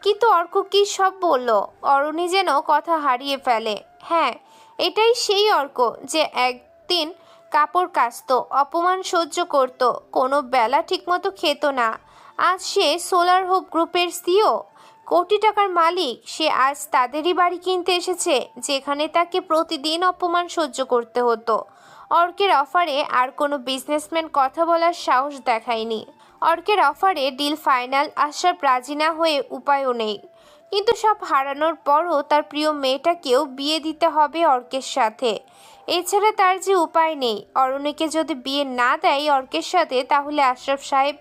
কিন্তু অর্ক কি সব বলল? অরণি যেন কথা হারিয়ে ফেলে। হ্যাঁ, এটাই সেই অর্ক যে একদিন কাপড় কাচত, অপমান সহ্য করত, কোনো বেলা ঠিকমতো খেত না। আজ সে সোলার হোপ গ্রুপের সিও, কোটি টাকার মালিক। সে আজ তাদেরই বাড়ি কিনতে এসেছে যেখানে তাকে প্রতিদিন অপমান সহ্য করতে হতো। অর্কের অফারে আর কোনো বিজনেসম্যান কথা বলার সাহস দেখায়নি। অর্কের অফারে ডিল ফাইনাল। আশরাফ রাজি না হয়ে উপায়ও নেই। কিন্তু সব হারানোর পরও তার প্রিয় মেয়েটাকেও বিয়ে দিতে হবে অর্কের সাথে। এছাড়া তার যে উপায় নেই। অরণিকে যদি বিয়ে না দেয় অর্কের সাথে, তাহলে আশরাফ সাহেব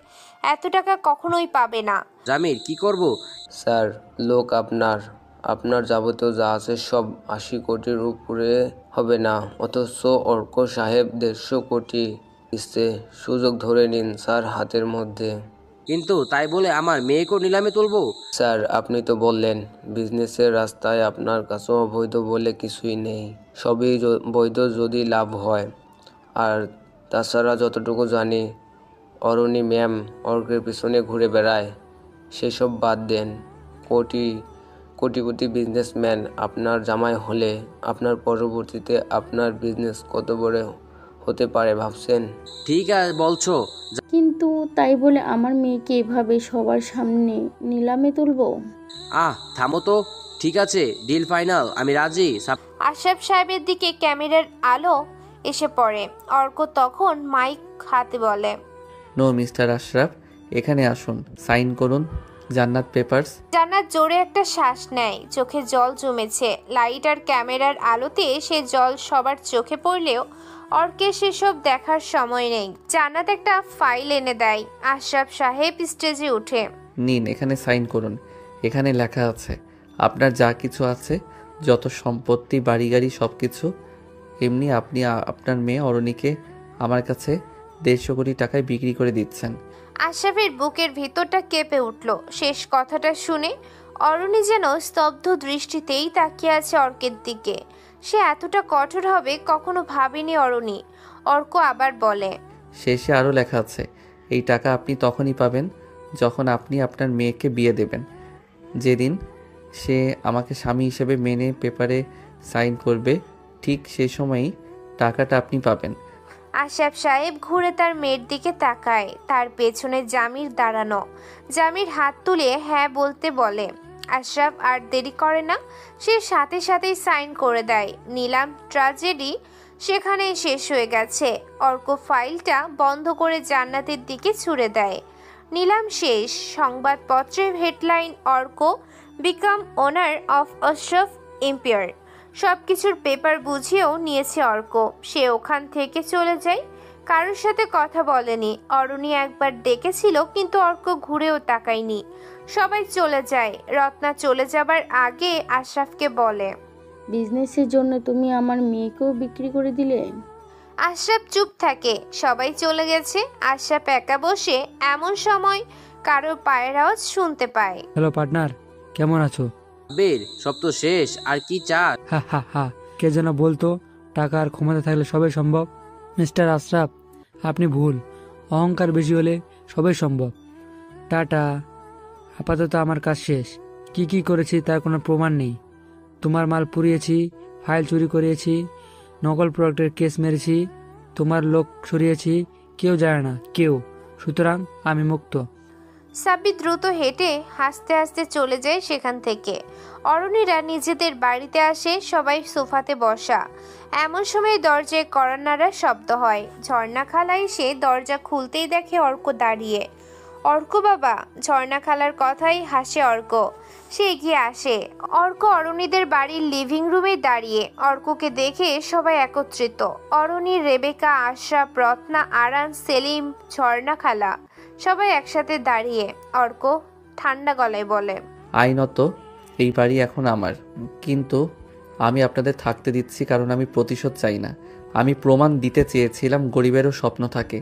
এত টাকা কখনোই পাবে না। জামির, কি করব? স্যার, লোক আপনার যাবতীয় যা আছে সব 80 কোটির উপরে হবে না, অথচ অর্ক সাহেব 150 কোটি দিচ্ছে। সুযোগ ধরে নিন স্যার হাতের মধ্যে। কিন্তু তাই বলে আমার মেয়েকেও নিলামে তুলবো? স্যার, আপনি তো বললেন বিজনেসের রাস্তায় আপনার কাছে অবৈধ বলে কিছুই নেই, সবই বৈধ যদি লাভ হয়। আর তাছাড়া যতটুকু জানি অরুণী ম্যাম অর্কের পিছনে ঘুরে বেড়ায়। সেসব বাদ দেন। কোটি কোটি বিজনেসম্যান আপনার জামাই হলে আপনার পরবর্তীতে আপনার বিজনেস কত বড় হতে পারে ভাবছেন? ঠিক আছে বলছো। কিন্তু তাই বলে আমার মেয়েকে এভাবে সবার সামনে নিলামে তুলবো? থামো তো। ঠিক আছে, ডিল ফাইনাল, আমি রাজি। আশরাফ সাহেবের দিকে ক্যামেরার আলো এসে পড়ে। অর্ক তখন মাইক হাতে বলে, নো মিস্টার আশরাফ, এখানে আসুন, সাইন করুন। জান্নাত পেপারস। জান্নাত জোরে একটা শ্বাস নেয়। চোখে জল জমেছে। লাইট আর ক্যামেরার আলোতে সে জল সবার চোখে পড়লেও অর্কের সেসব দেখার সময় নেই। জান্নাত একটা ফাইল এনে দেয়। আশরাফ সাহেব স্টেজে উঠে, নিন, এখানে সাইন করুন। এখানে লেখা আছে আপনার যা কিছু আছে, যত সম্পত্তি, বাড়ি গাড়ি সব কিছু। এমনি আপনি আপনার মেয়ে অরণিকে আমার কাছে 150 কোটি টাকায় বিক্রি করে দিচ্ছেন। আশরাফের বুকের ভিতরটা কেঁপে উঠল। শেষ কথাটা শুনে অরণি যেন স্তব্ধ দৃষ্টিতেই তাকিয়ে আছে অর্কের দিকে। সে এতটা কঠোর হবে কখনো ভাবেনি অরণি। অর্ক আবার বলে, শেষে আরও লেখা আছে এই টাকা আপনি তখনই পাবেন যখন আপনি আপনার মেয়েকে বিয়ে দেবেন। যেদিন সে আমাকে স্বামী হিসেবে মেনে পেপারে সাইন করবে, ঠিক সেই সময়ই টাকাটা আপনি পাবেন। আশরাফ সাহেব ঘুরে তার মেয়ের দিকে তাকায়। তার পেছনে জামির দাঁড়ানো। জামির হাত তুলে হ্যাঁ বলতে বলে। আশরাফ আর দেরি করে না, সে সাথে সাথেই সাইন করে দেয়। নিলাম ট্র্যাজেডি সেখানে শেষ হয়ে গেছে। অর্ক ফাইলটা বন্ধ করে জান্নাতের দিকে ছুড়ে দেয়। নিলাম শেষ। সংবাদপত্রের headline, Arka become owner of Ashraf empire. সবকিছুর পেপার বুঝিয়েও নিয়েছে অর্ক। সে ওখান থেকে চলে যায়। কারোর সাথে কথা বলেনি। অরণি একবার ডেকেছিল, কিন্তু অর্ক ঘুরেও তাকায়নি। সবাই চলে যায়। রত্না চলে যাবার আগে আশরাফকে বলে, বিজনেসের জন্য তুমি আমার মেয়েকেও বিক্রি করে দিলে? আশরাফ চুপ থাকে। সবাই চলে গেছে। আশরাফ একা বসে। এমন সময় কারো পায়ের আওয়াজ শুনতে পায়। হ্যালো পার্টনার, কেমন আছো? বের সব তো শেষ, আর কি চাস? হা হা হা, কে যেন বলতো টাকা আর ক্ষমতা থাকলে সবই সম্ভব। মিস্টার আশরাফ, আপনি ভুল। অহংকার বেশি হলে সবই সম্ভব। টাটা। আপাতত আমার কাজ শেষ। কি করেছি তার কোনো প্রমাণ নেই। তোমার মাল পুড়িয়েছি, ফাইল চুরি করিয়েছি, নকল প্রোডাক্টের কেস মেরেছি, তোমার লোক সরিয়েছি, কেউ জানে না, কেউ। সুতরাং আমি মুক্ত। সাব্বির দ্রুত হেঁটে হাসতে হাসতে চলে যায় সেখান থেকে। অরণিরা নিজেদের বাড়িতে আসে। সবাই সোফাতে বসা। এমন সময় দরজায় কড়া নাড়ার শব্দ হয়। ঝর্ণা খালা এসে দরজা খুলতেই দেখে অর্ক দাঁড়িয়ে। অর্ক বাবা। ঝর্ণা খালার কথাই হাসে অর্ক। সে এগিয়ে আসে। অর্ক অরণিদের বাড়ির লিভিং রুমে দাঁড়িয়ে। অর্ককে দেখে সবাই একত্রিত। অরণি, রেবেকা, আশরাফ, রত্না, আরান, সেলিম, ঝর্ণা খালা সবাই একসাথে দাঁড়িয়ে। অর্ক ঠান্ডা গলায় বলে, আইনত এই বাড়ি এখন আমার, কিন্তু আমি আপনাদের থাকতে দিচ্ছি কারণ আমি প্রতিশোধ চাই না। আমি প্রমাণ দিতে চেয়েছিলাম গরিবেরও স্বপ্ন থাকে,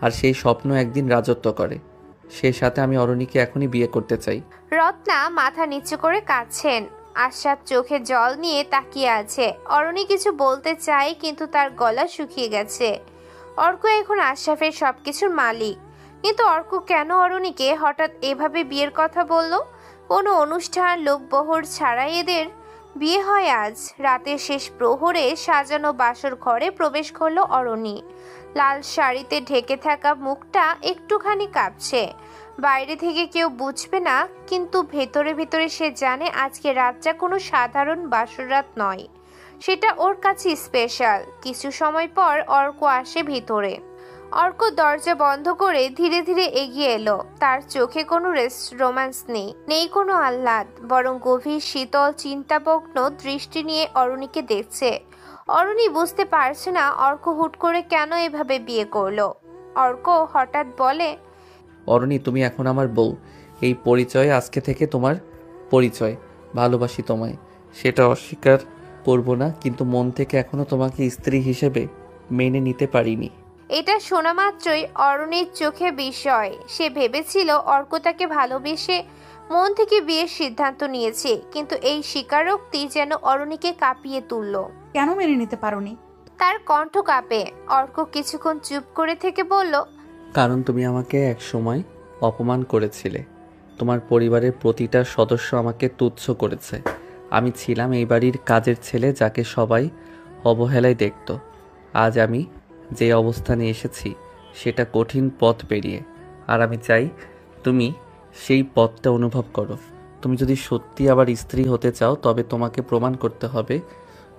আর সেই স্বপ্ন একদিন রাজত্ব করে। সেই সাথে আমি অরণিকে এখনই বিয়ে করতে চাই। রত্না মাথা নিচু করে কাঁদছেন। আশরাফ চোখে জল নিয়ে তাকিয়ে আছে। অরণি কিছু বলতে চায়, কিন্তু তার গলা শুকিয়ে গেছে। অর্ক এখন আশরাফের সবকিছুর মালিক, কিন্তু অর্ক কেন অরণিকে হঠাৎ এভাবে বিয়ের কথা বলল? কোনো অনুষ্ঠান লোকবহর ছাড়াই এদের বিয়ে হয় আজ। রাতের শেষ প্রহরে সাজানো বাসর ঘরে প্রবেশ করলো অরণি। লাল শাড়িতে ঢেকে থাকা মুখটা একটুখানি কাঁপছে। বাইরে থেকে কেউ বুঝবে না, কিন্তু ভেতরে ভেতরে সে জানে আজকে রাতটা কোনো সাধারণ বাসর রাত নয়, সেটা ওর কাছে স্পেশাল। কিছু সময় পর অর্ক আসে ভিতরে। অর্ক দরজা বন্ধ করে ধীরে ধীরে এগিয়ে এলো। তার চোখে কোনো রোম্যান্স নেই কোনো আহ্লাদ, বরং গভীর শীতল চিন্তামগ্ন দৃষ্টি নিয়ে অরণিকে দেখছে। অরণি বুঝতে পারছে না অর্ক হুট করে কেন এভাবে বিয়ে করলো। অর্ক হঠাৎ বলে, অরণি, তুমি এখন আমার বউ। এই পরিচয় আজকে থেকে তোমার পরিচয়। ভালোবাসি তোমায়, সেটা অস্বীকার করব না, কিন্তু মন থেকে এখনো তোমাকে স্ত্রী হিসেবে মেনে নিতে পারিনি। এটা শোনা মাত্রই অরণির চোখে বিস্ময়। সে ভেবেছিল অর্ক তাকে ভালোবেসে মন থেকে বিয়ের সিদ্ধান্ত নিয়েছে, কিন্তু এই স্বীকারোক্তি যেন অরণিকে কাঁপিয়ে তুলল। কেন মেনে নিতে পারোনি? তার কণ্ঠ কাঁপে। অর্ক কিছুক্ষণ চুপ করে থেকে বলল, কারণ তুমি আমাকে এক সময় অপমান করেছিলে। তোমার পরিবারের প্রতিটা সদস্য আমাকে তুচ্ছ করেছে। আমি ছিলাম এই বাড়ির কাজের ছেলে, যাকে সবাই অবহেলায় দেখত। আজ আমি যে অবস্থানে এসেছি সেটা কঠিন পথ পেরিয়ে, আর আমি চাই তুমি সেই পথটা অনুভব করো। তুমি যদি সত্যি আবার স্ত্রী হতে চাও, তবে তোমাকে প্রমাণ করতে হবে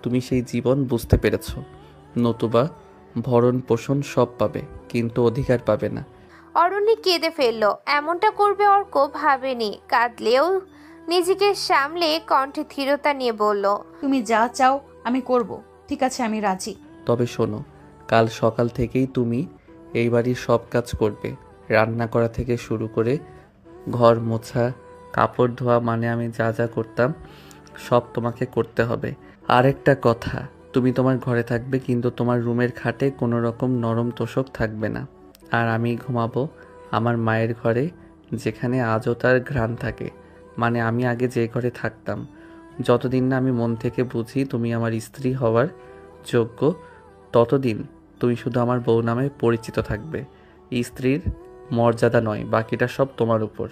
তুমি সেই জীবন বুঝতে পেরেছো। নতুবা ভরণ পোষণ সব পাবে, কিন্তু অধিকার পাবে না। অরণি কেঁদে ফেলল। এমনটা করবে অর্ক ভাবেনি। কাঁদলেও নিজেকে সামলে কণ্ঠে ধীরতা নিয়ে বলল, তুমি যা চাও আমি করব। ঠিক আছে, আমি রাজি। তবে শোনো, কাল সকাল থেকেই তুমি এই বাড়ির সব কাজ করবে। রান্না করা থেকে শুরু করে ঘর মোছা, কাপড় ধোয়া, মানে আমি যা যা করতাম সব তোমাকে করতে হবে। আরেকটা কথা, তুমি তোমার ঘরে থাকবে, কিন্তু তোমার রুমের খাটে কোনো রকম নরম তোষক থাকবে না। আর আমি ঘুমাবো আমার মায়ের ঘরে, যেখানে আজও তার ঘ্রাণ থাকে। মানে আমি আগে যে ঘরে থাকতাম। যতদিন না আমি মন থেকে বুঝি তুমি আমার স্ত্রী হওয়ার যোগ্য, ততদিন তুমি শুধু আমার বউ নামে পরিচিত থাকবে। স্ত্রীর মর্যাদা নয়, বাকিটা সব তোমার উপর।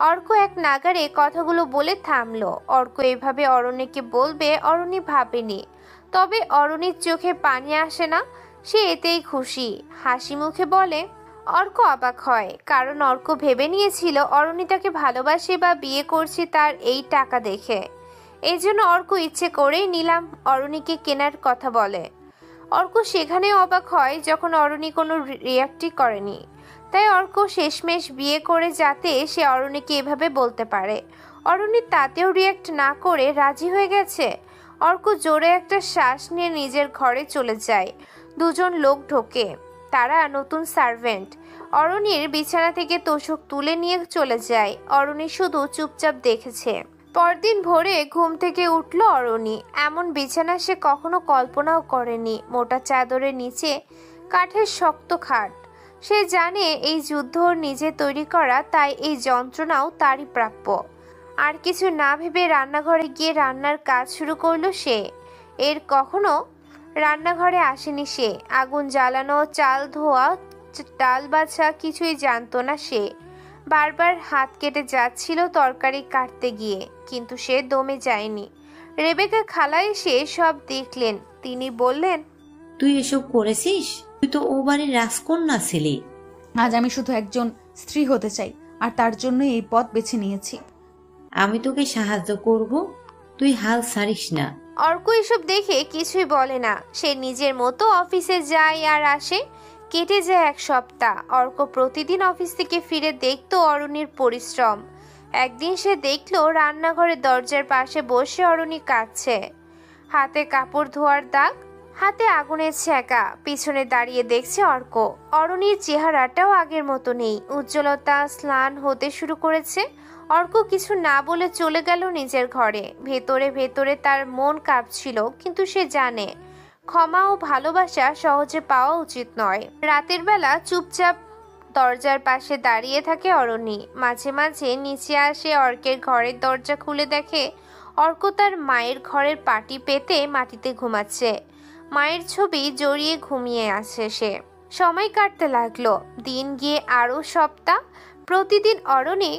অর্ক এক নাগারে কথাগুলো বলে থামলো। অর্ক এভাবে অরণিকে বলবে অরণি ভাবেনি। তবে অরণির চোখে পানি আসে না, সে এতেই খুশি। হাসি মুখে বলে, অর্ক অবাক হয়, কারণ অর্ক ভেবে নিয়েছিল অরণি তাকে ভালোবাসে বা বিয়ে করছে তার এই টাকা দেখে। এই জন্য অর্ক ইচ্ছে করেই নিলাম অরণিকে কেনার কথা বলে। অর্ক সেখানেও অবাক হয় যখন অরণি কোনো রিয়াক্টই করেনি। তাই অর্ক শেষমেশ বিয়ে করে যাতে সে অরণিকে এভাবে বলতে পারে। অরণি তাতেও রিয়াক্ট না করে রাজি হয়ে গেছে। অর্ক জোরে একটা শ্বাস নিয়ে নিজের ঘরে চলে যায়। দুজন লোক ঢোকে, তারা নতুন সার্ভেন্ট। অরণির বিছানা থেকে তোষক তুলে নিয়ে চলে যায়। অরণি শুধু চুপচাপ দেখেছে। পরদিন ভোরে ঘুম থেকে উঠল অরণি। এমন বিছানা সে কখনো কল্পনাও করেনি। মোটা চাদরের নিচে কাঠের শক্ত খাট। সে জানে এই যুদ্ধ ওর নিজে তৈরি করা, তাই এই যন্ত্রণাও তারই প্রাপ্য। আর কিছু না ভেবে রান্নাঘরে গিয়ে রান্নার কাজ শুরু করলো সে। এর কখনো রান্নাঘরে আসেনি সে। আগুন জ্বালানো, চাল ধোয়া, ডাল বাছা কিছুই জানতো না সে। বারবার হাত কেটে যাচ্ছিল তরকারি কাটতে গিয়ে, কিন্তু সে দমে যায়নি। রেবেকা খালা এসে সব দেখলেন। তিনি বললেন, তুই এসব করেছিস? তুই তো ও বাড়ির রাজকন্যা ছিলি। আজ আমি শুধু একজন স্ত্রী হতে চাই, আর তার জন্য এই পথ বেছে নিয়েছি। আমি তোকে সাহায্য করব, তুই হাল ছাড়িস না। অর্ক এসব দেখে কিছুই বলে না। সে নিজের মতো অফিসে যায় আর আসে, কেটে যায় 1 সপ্তাহ। অর্ক প্রতিদিন অফিস থেকে ফিরে দেখতো অরণির পরিশ্রম। একদিন সে দেখলো রান্নাঘরের দরজার পাশে বসে অরণি কাঁদছে, হাতে কাপড় ধোয়ার দাগ, হাতে আগুনের ছ্যাঁকা। পিছনে দাঁড়িয়ে দেখছে অর্ক। অরণির চেহারাটাও আগের মতো নেই, উজ্জ্বলতা স্নান হতে শুরু করেছে। অর্ক কিছু না বলে চলে গেল নিজের ঘরে। ভেতরে ভেতরে তার মন কাঁপছিল, কিন্তু সে জানে ক্ষমা ও ভালোবাসা সহজে পাওয়া উচিত নয়। রাতের বেলা চুপচাপ দরজার পাশে দাঁড়িয়ে থাকে অরণি। মাঝে মাঝে নিচে আসে, অর্কের ঘরের দরজা খুলে দেখে অর্ক তার মায়ের ঘরের পাটি পেতে মাটিতে ঘুমাচ্ছে। মায়ের ছবি জড়িয়ে ঘুমিয়ে আছে সে। সময় কাটতে লাগলো, দিন গিয়ে আরো সপ্তাহ। প্রতিদিন অরণি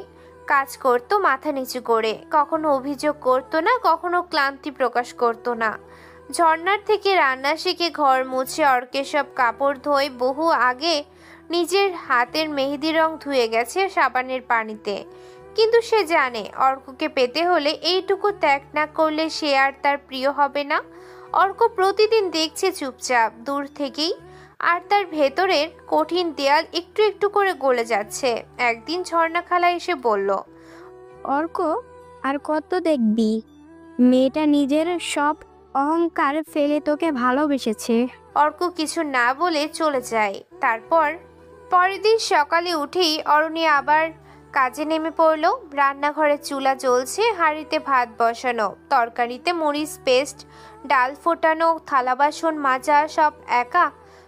কাজ করতো মাথা নিচু করে, কখনো অভিযোগ করতো না, কখনো ক্লান্তি প্রকাশ করতো না। ঝর্ণার থেকে রান্না শিখে ঘর মুছে অর্কের সব কাপড় ধোয় বহু আগে নিজের হাতের মেহেদি রং ধুয়ে গেছে সাবানের পানিতে। কিন্তু সে জানে অর্ককে পেতে হলে এইটুকু ত্যাগ না করলে সে আর তার প্রিয় হবে না। অর্ক প্রতিদিন দেখছে চুপচাপ দূর থেকেই, আর তার ভেতরের কঠিন দেয়াল একটু একটু করে গলে যাচ্ছে। একদিন ঝর্ণা খালা এসে বলল, অর্ক, আর কত দেখবি? মেয়েটা নিজের সব অহংকার ফেলে তোকে ভালোবেসেছে। অর্ক কিছু না বলে চলে যায়। পরের দিন সকালে উঠেই অরণি আবার কাজে নেমে পড়ল। রান্নাঘরে চুলা জ্বলছে, হাঁড়িতে ভাত বসানো, তরকারিতে মরিচ পেস্ট, ডাল ফোটানো, থালা বাসন মাজা সব একা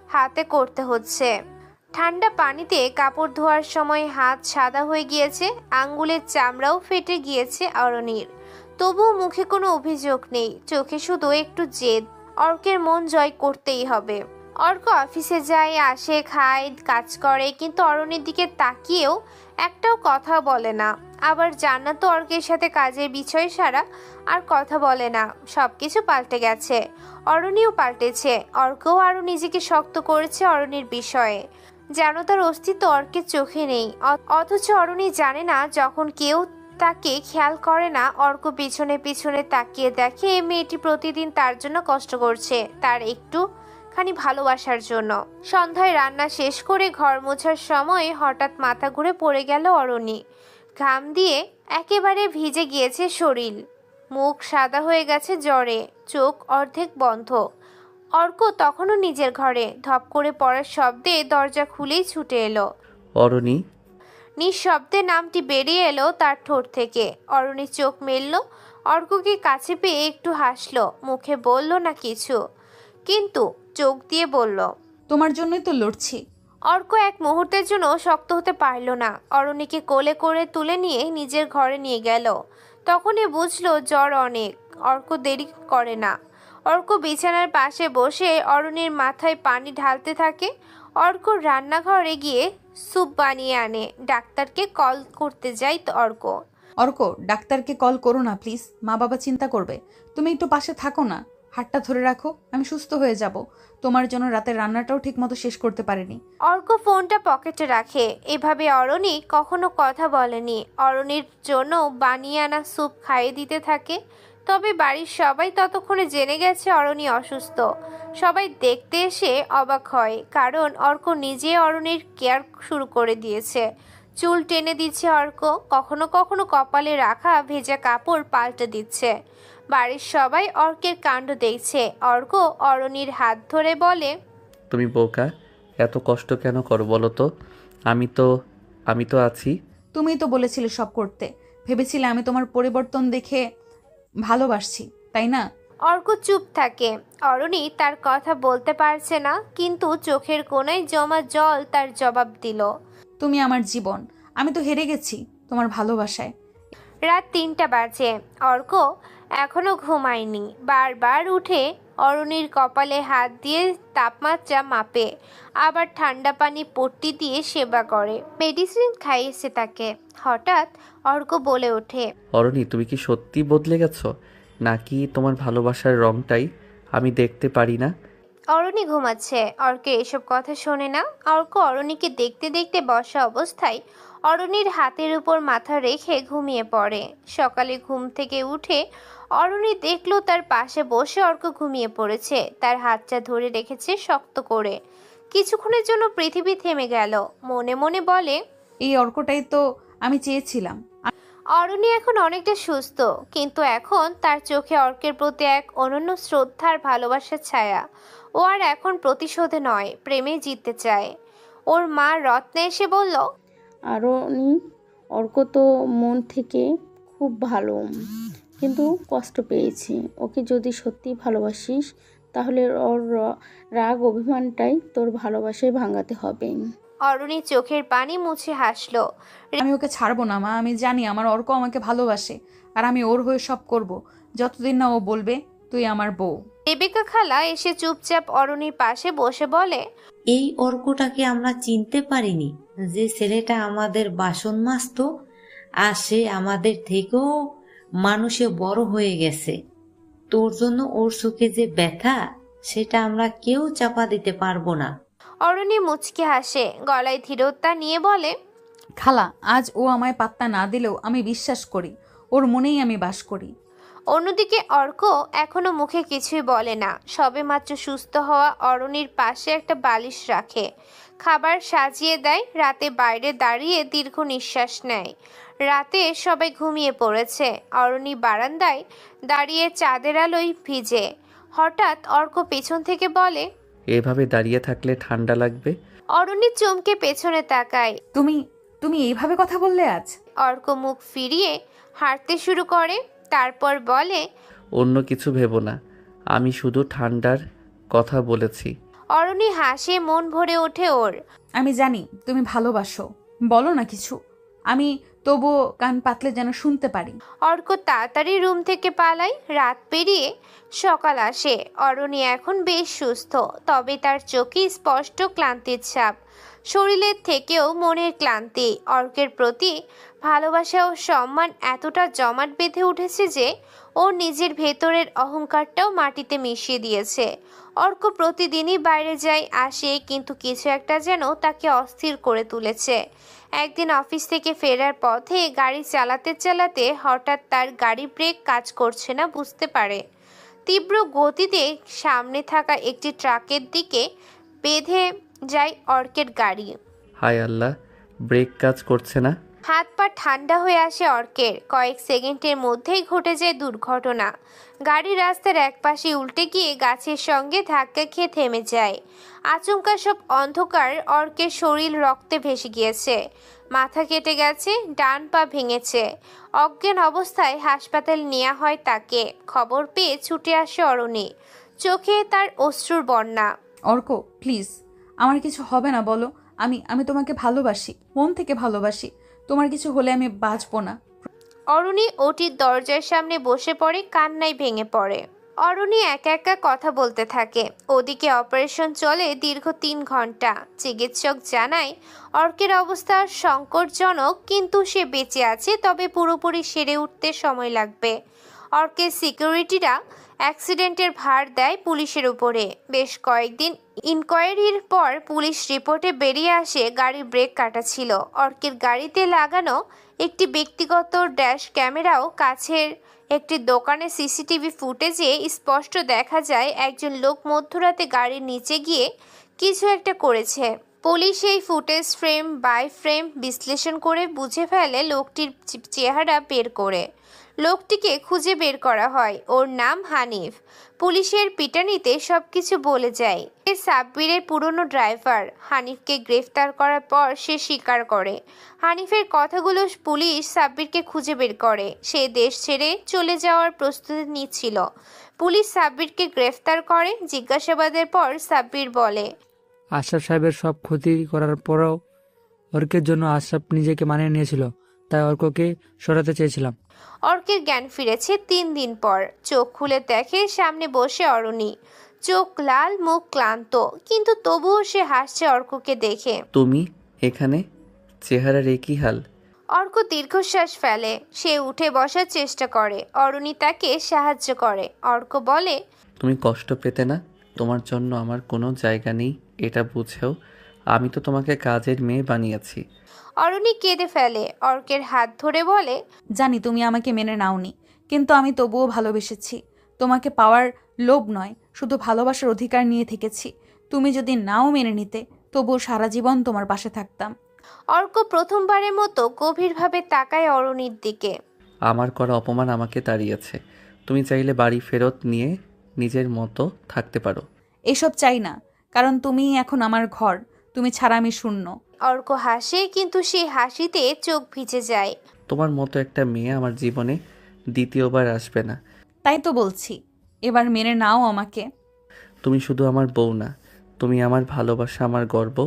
হাতে করতে হচ্ছে। ঠান্ডা পানিতে কাপড় ধোয়ার সময় হাত সাদা হয়ে গিয়েছে, আঙ্গুলের চামড়াও ফেটে গিয়েছে অরণির। তবুও মুখে কোনো অভিযোগ নেই, চোখে শুধু একটু জেদ। অর্কের মন জয় করতেই হবে। অর্ক অফিসে যায়, আসে, খায়, কাজ করে, কিন্তু অরণির দিকে তাকিয়েও একটাও কথা বলে না। আবার জান্নাত অর্কের সাথে কাজের বিষয় ছাড়া আর কথা বলে না। সবকিছু পাল্টে গেছে, অরণিও পাল্টেছে। অর্কও আরো নিজেকে শক্ত করেছে অরণির বিষয়ে, যেন তার অস্তিত্ব অর্কের চোখে নেই। অথচ অরণি জানে না, যখন কেউ তাকে খেয়াল করে না, অর্ক পিছনে পিছনে তাকিয়ে দেখে মেয়েটি প্রতিদিন তার জন্য কষ্ট করছে, তার একটুখানি ভালোবাসার জন্য। সন্ধ্যায় রান্না শেষ করে ঘর মোছার সময় হঠাৎ মাথা ঘুরে পড়ে গেল অরণি। ঘাম দিয়ে একেবারে ভিজে গিয়েছে শরীর, মুখ সাদা হয়ে গেছে জ্বরে, চোখ অর্ধেক বন্ধ। অর্ক তখনও নিজের ঘরে। ধপ করে পড়ার শব্দে দরজা খুলেই ছুটে এলো। অরণি। নিঃশব্দে নামটি বেরিয়ে এলো তার ঠোঁট থেকে। অরণি চোখ মেলল, অর্ককে কাছে পেয়ে একটু হাসলো, মুখে বলল না কিছু, কিন্তু চোখ দিয়ে বলল, তোমার জন্যই তো লড়ছি। অর্ক এক মুহূর্তের জন্য শক্ত হতে পারল না। অরণিকে কোলে করে তুলে নিয়ে নিজের ঘরে নিয়ে গেল। তখনই বুঝলো জ্বর অনেক। অর্ক দেরি করে না। অর্ক বিছানার পাশে বসে অরণির মাথায় পানি ঢালতে থাকে। অর্ক রান্নাঘরে গিয়ে স্যুপ বানিয়ে আনে। ডাক্তারকে কল করতে যায় অর্ক। অর্ক, ডাক্তারকে কল করো না প্লিজ, মা বাবা চিন্তা করবে। তুমি একটু পাশে থাকো না, হাতটা ধরে রাখো, আমি সুস্থ হয়ে যাব। তোমার জন্য রাতের রান্নাটাও ঠিক মতো শেষ করতে পারিনি। অর্ক ফোনটা পকেটে রাখে। এভাবে অরণি কখনো কথা বলেনি। অরণির জন্য বানিয়ে আনা স্যুপ খাইয়ে দিতে থাকে। তবে বাড়ির সবাই ততক্ষণে জেনে গেছে অরণি অসুস্থ। সবাই দেখতে এসে অবাক হয়, কারণ অর্ক নিজে অরণির কেয়ার শুরু করে দিয়েছে। চুল টেনে দিচ্ছে অর্ক, কখনো কখনো কপালে রাখা ভেজা কাপড় পাল্টে দিচ্ছে। বাড়ির সবাই অর্কের কাণ্ড দেখছে। অর্ক অরণির হাত ধরে বলে, তুমি বোকা, এত কষ্ট কেন করো বলো তো? আমি তো আছি। তুমিই তো বলেছিলে সব করতে, ভেবেছিলে আমি তোমার পরিবর্তন দেখে ভালোবাসছি, তাই না? অর্ক চুপ থাকে। অরণি তার কথা বলতে পারছে না, কিন্তু চোখের কোণায় জমা জল তার জবাব দিল, তুমি আমার জীবন, আমি তো হেরে গেছি তোমার ভালোবাসায়। রাত 3টা বাজে। অর্ক এখনো ঘুমায়নি। বারবার উঠে অরণির কপালে হাত দিয়ে তাপমাত্রা মাপে, আবার ঠান্ডা পানি পট্টি দিয়ে সেবা করে, মেডিসিন খাইয়েছে তাকে। হঠাৎ অর্ক বলে ওঠে, অরণি, তুমি কি সত্যি বদলে গেছো, নাকি তোমার ভালোবাসার রংটাই আমি দেখতে পারি না? অরণি ঘুমাচ্ছে। অর্ক এসব কথা শোনে না। অর্ক অরণিকে দেখতে দেখতে বসা অবস্থায় অরণির হাতের উপর মাথা রেখে ঘুমিয়ে পড়ে। সকালে ঘুম থেকে উঠে অরণি দেখলো তার পাশে বসে অর্ক ঘুমিয়ে পড়েছে। তার হাতটা ধরে রেখেছে শক্ত করে, কিছুক্ষণের জন্য পৃথিবী থেমে গেল। মনে মনে বলে, এই অর্কটাই তো আমি চেয়েছিলাম। অরণি এখন অনেকটা সুস্থ, কিন্তু এখন তার চোখে অর্কের প্রতি এক অনন্য শ্রদ্ধার ভালোবাসার ছায়া। ও আর এখন প্রতিশোধে নয়, প্রেমে জিততে চায়। ওর মা রত্না এসে বলল, আরও অর্ক তো মন থেকে খুব ভালো, কিন্তু কষ্ট পেয়েছি। ওকে যদি সত্যি ভালোবাসিস তাহলে ওর রাগ অভিমানটাই তোর ভালোবাসায় ভাঙাতে হবে। অরণি চোখের পানি মুছে হাসলো। আমি ওকে ছাড়বো না মা, আমি জানি আমার অর্ক আমাকে ভালোবাসে, আর আমি ওর হয়ে সব করব যতদিন না ও বলবে তুই আমার বউ। রেবেকা খালা এসে চুপচাপ অরণির পাশে বসে বলে, এই অর্কটাকে আমরা চিনতে পারিনি, যে ছেলেটা আমাদের বাসন মাজতো, আর সে আমাদের থেকেও মানুষে বড় হয়ে গেছে। তোর জন্য ওর চোখে যে ব্যথা, সেটা আমরা কেউ চাপা দিতে পারবো না। অরণি মুচকি হাসে, গলায় ধীরতা নিয়ে বলে, খালা, আজ ও আমায় পাত্তা না দিলেও আমি বিশ্বাস করি ওর মনেই আমি বাস করি। অন্যদিকে অর্ক এখনো মুখে কিছুই বলে না। সবেমাত্র সুস্থ হওয়া অরণির পাশে একটা বালিশ রাখে, খাবার সাজিয়ে দেয়, রাতে বাইরে দাঁড়িয়ে দীর্ঘ নিঃশ্বাস নেয়। রাতে সবাই ঘুমিয়ে পড়েছে। অরণি বারান্দায় দাঁড়িয়ে চাঁদের আলোয় ভিজে। হঠাৎ অর্ক পেছন থেকে বলে, এভাবে দাঁড়িয়ে থাকলে ঠান্ডা লাগবে। অরণি চমকে পেছনে তাকায়। তুমি তুমি এইভাবে কথা বললে আজ? অর্ক মুখ ফিরিয়ে হাঁটতে শুরু করে, তারপর বলে, অন্য কিছু ভেবো না, আমি শুধু ঠান্ডার কথা বলেছি। অরণি হাসে, মন ভরে ওঠে ওর। আমি জানি তুমি ভালোবাসো, বলো না কিছু, আমি তবুও কান পাতলে যেন শুনতে পারি। অর্ক তাড়াতাড়ি রুম থেকে পালায়। রাত পেরিয়ে সকাল আসে। অরণি এখন বেশ সুস্থ, তবে তার চোখে স্পষ্ট ক্লান্তির ছাপ। শরীরের থেকেও মনের ক্লান্তি। অর্কের প্রতি ভালোবাসা ও সম্মান এতটা জমাট বেঁধে উঠেছে যে ও নিজের ভেতরের অহংকারটাও মাটিতে মিশিয়ে দিয়েছে। অর্ক প্রতিদিনই বাইরে যায় আসে, কিন্তু কিছু একটা যেন তাকে অস্থির করে তুলেছে। একদিন অফিস থেকে ফেরার পথে গাড়ি চালাতে চালাতে হঠাৎ তার গাড়ি ব্রেক কাজ করছে না বুঝতে পারে। তীব্র গতিতে সামনে থাকা একটি ট্রাকের দিকে বেঁধে যায় অর্কের গাড়ি। হায় আল্লাহ, ব্রেক কাজ করছে না। হাত পা ঠান্ডা হয়ে আসে অর্কের। কয়েক সেকেন্ডের মধ্যেই ঘটে যায় দুর্ঘটনা। গাড়ি রাস্তার একপাশে উল্টে গিয়ে গাছের সঙ্গে ধাক্কা খেয়ে থেমে যায়। আচমকা সব অন্ধকার। অর্কের শরীর রক্তে ভেসে গিয়েছে, মাথা কেটে গেছে, ডান পা ভেঙেছে। অজ্ঞান অবস্থায় হাসপাতালে নেওয়া হয় তাকে। খবর পেয়ে ছুটে আসে অরণি, চোখে তার অশ্রুর বন্যা। অর্ক প্লিজ, আমার কিছু হবে না বলো, আমি তোমাকে ভালোবাসি, মন থেকে ভালোবাসি, তোমার কিছু হলে আমি বাঁচবো না। অরণি ওটির দরজার সামনে বসে পড়ে, কান্নায় ভেঙে পড়ে। অরণি একা একা কথা বলতে থাকে। ওদিকে অপারেশন চলে দীর্ঘ 3 ঘন্টা। চিকিৎসক জানায় অর্কের অবস্থা সংকটজনক, কিন্তু সে বেঁচে আছে, তবে পুরোপুরি সেরে উঠতে সময় লাগবে। অর্কের সিকিউরিটিরা অ্যাক্সিডেন্টের ভার দেয় পুলিশের উপরে। বেশ কয়েকদিন ইনকোয়ারির পর পুলিশ রিপোর্টে বেরিয়ে আসে গাড়ির ব্রেক কাটা ছিল। অর্কের গাড়িতে লাগানো একটি ব্যক্তিগত ড্যাশ ক্যামেরাও কাছের একটি দোকানে সিসিটিভি ফুটেজে স্পষ্ট দেখা যায় একজন লোক মধ্যরাতে গাড়ির নিচে গিয়ে কিছু একটা করেছে। পুলিশ এই ফুটেজ ফ্রেম বাই ফ্রেম বিশ্লেষণ করে বুঝে ফেলে লোকটির চেহারা বের করে। লোকটিকে খুঁজে বের করা হয়। ওর নাম হানিফ। পুলিশের পিটানিতে সবকিছু বলে যায়। সাব্বিরের পুরনো ড্রাইভার। হানিফকে গ্রেফতার করার পর সে স্বীকার করে। হানিফের কথাগুলো পুলিশ সাব্বিরকে খুঁজে বের করে। সে দেশ ছেড়ে চলে যাওয়ার প্রস্তুতি নিচ্ছিল। পুলিশ সাব্বিরকে গ্রেফতার করে। জিজ্ঞাসাবাদের পর সাব্বির বলে, আশরাফ সাহেবের সব ক্ষতি করার পরেও অর্কের জন্য আশরাফ নিজেকে মানিয়ে নিয়েছিল, তাই অর্ককে সরাতে চেয়েছিলাম। অর্কের জ্ঞান ফিরেছে 3 দিন পর। চোখ খুলে দেখে সামনে বসে অরণি। চোখ লাল, মুখ ক্লান্ত, কিন্তু তবুও সে হাসছে অর্ককে দেখে। তুমি এখানে? চেহারার একই হাল। অর্ক দীর্ঘশ্বাস ফেলে। সে উঠে বসার চেষ্টা করে। অরণি তাকে সাহায্য করে। অর্ক বলে, তুমি কষ্ট পেতে না, তোমার জন্য আমার কোনো জায়গা নেই, এটা বুঝেও। আমি তো তোমাকে কাজের মেয়ে বানিয়েছি। অরণি কেঁদে ফেলে। অর্কের হাত ধরে বলে, জানি তুমি আমাকে মেনে নাওনি, কিন্তু আমি তবুও ভালোবেসেছি। তোমাকে পাওয়ার লোভ নয়, শুধু ভালোবাসার অধিকার নিয়ে থেকেছি। তুমি যদি নাও মেনে নিতে তবুও সারা জীবন তোমার পাশে থাকতাম। অর্ক প্রথমবারের মতো গভীরভাবে তাকায় অরুণীর দিকে। আমার করা অপমান আমাকে তাড়িয়েছে। তুমি চাইলে বাড়ি ফেরত নিয়ে নিজের মতো থাকতে পারো। এসব চাই না, কারণ তুমি এখন আমার ঘর। তুমি ছাড়া আমি শূন্য। অর্ক হাসে, কিন্তু সেই হাসিতে চোখ ভিজে যায়। তোমার মতো একটা মেয়ে আমার জীবনে দ্বিতীয়বার আসবে না। তাই তো বলছি, এবার মেনে নাও আমাকে। তুমি শুধু আমার বউ না, তুমি আমার ভালোবাসা, আমার গর্ব,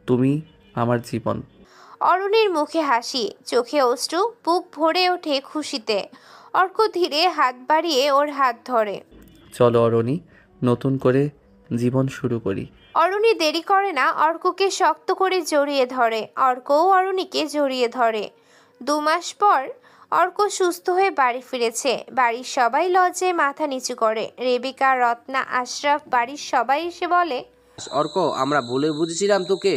তুমি আমার জীবন। অরুণীর মুখে হাসি, চোখে অশ্রু, বুক ভরে ওঠে খুশিতে। অর্ক ধীরে হাত বাড়িয়ে ওর হাত ধরে। চলো অরণি, নতুন করে জীবন শুরু করি। অরুণী দেরি করে না, অর্ককে শক্ত করে জড়িয়ে ধরে। অর্কও অরুণীকে জড়িয়ে ধরে। 2 মাস পর অর্ক সুস্থ হয়ে বাড়ি ফিরেছে। বাড়ির সবাই লজ্জায় মাথা নিচু করে। রেবিকা, রত্না, আশরাফ, বাড়ির সবাই এসে বলে, অর্ক, আমরা ভুলে বুঝেছিলাম তোকে,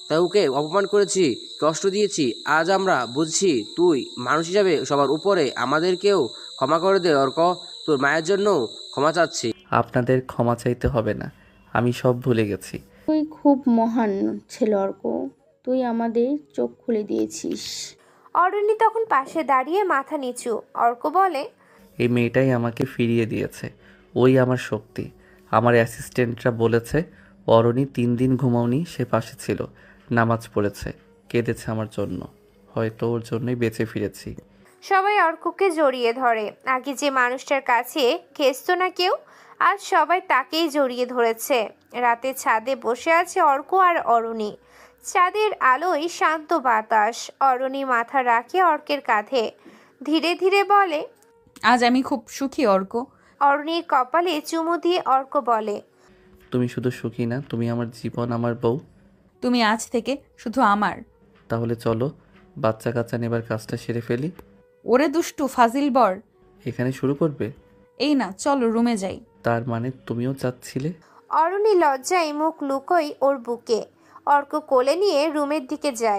তাই ওকে অপমান করেছি, কষ্ট দিয়েছি। আজ আমরা বুঝছি তুই মানুষ হিসাবে সবার উপরে। আমাদেরকেও ক্ষমা করে দে অর্ক, তোর মায়ের জন্য ক্ষমা চাচ্ছি। আপনাদের ক্ষমা চাইতে হবে না, আমি সব ভুলে গেছি। তুই খুব মহান ছেলে অর্ক, তুই আমাদের চোখ খুলে দিয়েছিস। অরুণী তখন পাশে দাঁড়িয়ে মাথা নিচু। অর্ক বলে, এই মেয়েটাই আমাকে ফিরিয়ে দিয়েছে, ওই আমার শক্তি। আমার অ্যাসিস্ট্যান্টরা বলেছে অরণি 3 দিন ঘুমাওনি, সে পাশে ছিল, নামাজ পড়েছে, কেঁদেছে আমার জন্য। হয়তো ওর জন্যই বেঁচে ফিরেছি। সবাই অর্ককে জড়িয়ে ধরে। আগে যে মানুষটার কাছে ঘেঁষত না কেউ, আজ সবাই তাকেই জড়িয়ে ধরেছে। রাতে ছাদে বসে আছে অর্ক আর অরুণী। চাঁদের আলোয় শান্ত বাতাস। অরুণী মাথা রাখে অর্কের কাঁধে, ধীরে ধীরে বলে, আজ আমি খুব সুখী অর্ক। অরুণীর কপালে চুমু দিয়ে অর্ক বলে, তুমি শুধু সুখী না, তুমি আমার জীবন, আমার বউ। তুমি আজ থেকে শুধু আমার। তাহলে চলো বাচ্চা কাচ্চা নেবার কাজটা সেরে ফেলি। ওরে দুষ্টু ফাজিল বর, এখানে শুরু করবে? এই না, চলো রুমে যাই। তার মানে তুমিও চাচ্ছিলে? অরুণী লজ্জায় মুখ লুকোয় ওর বুকে। অর্ক কোলে নিয়ে রুমের দিকে যায়।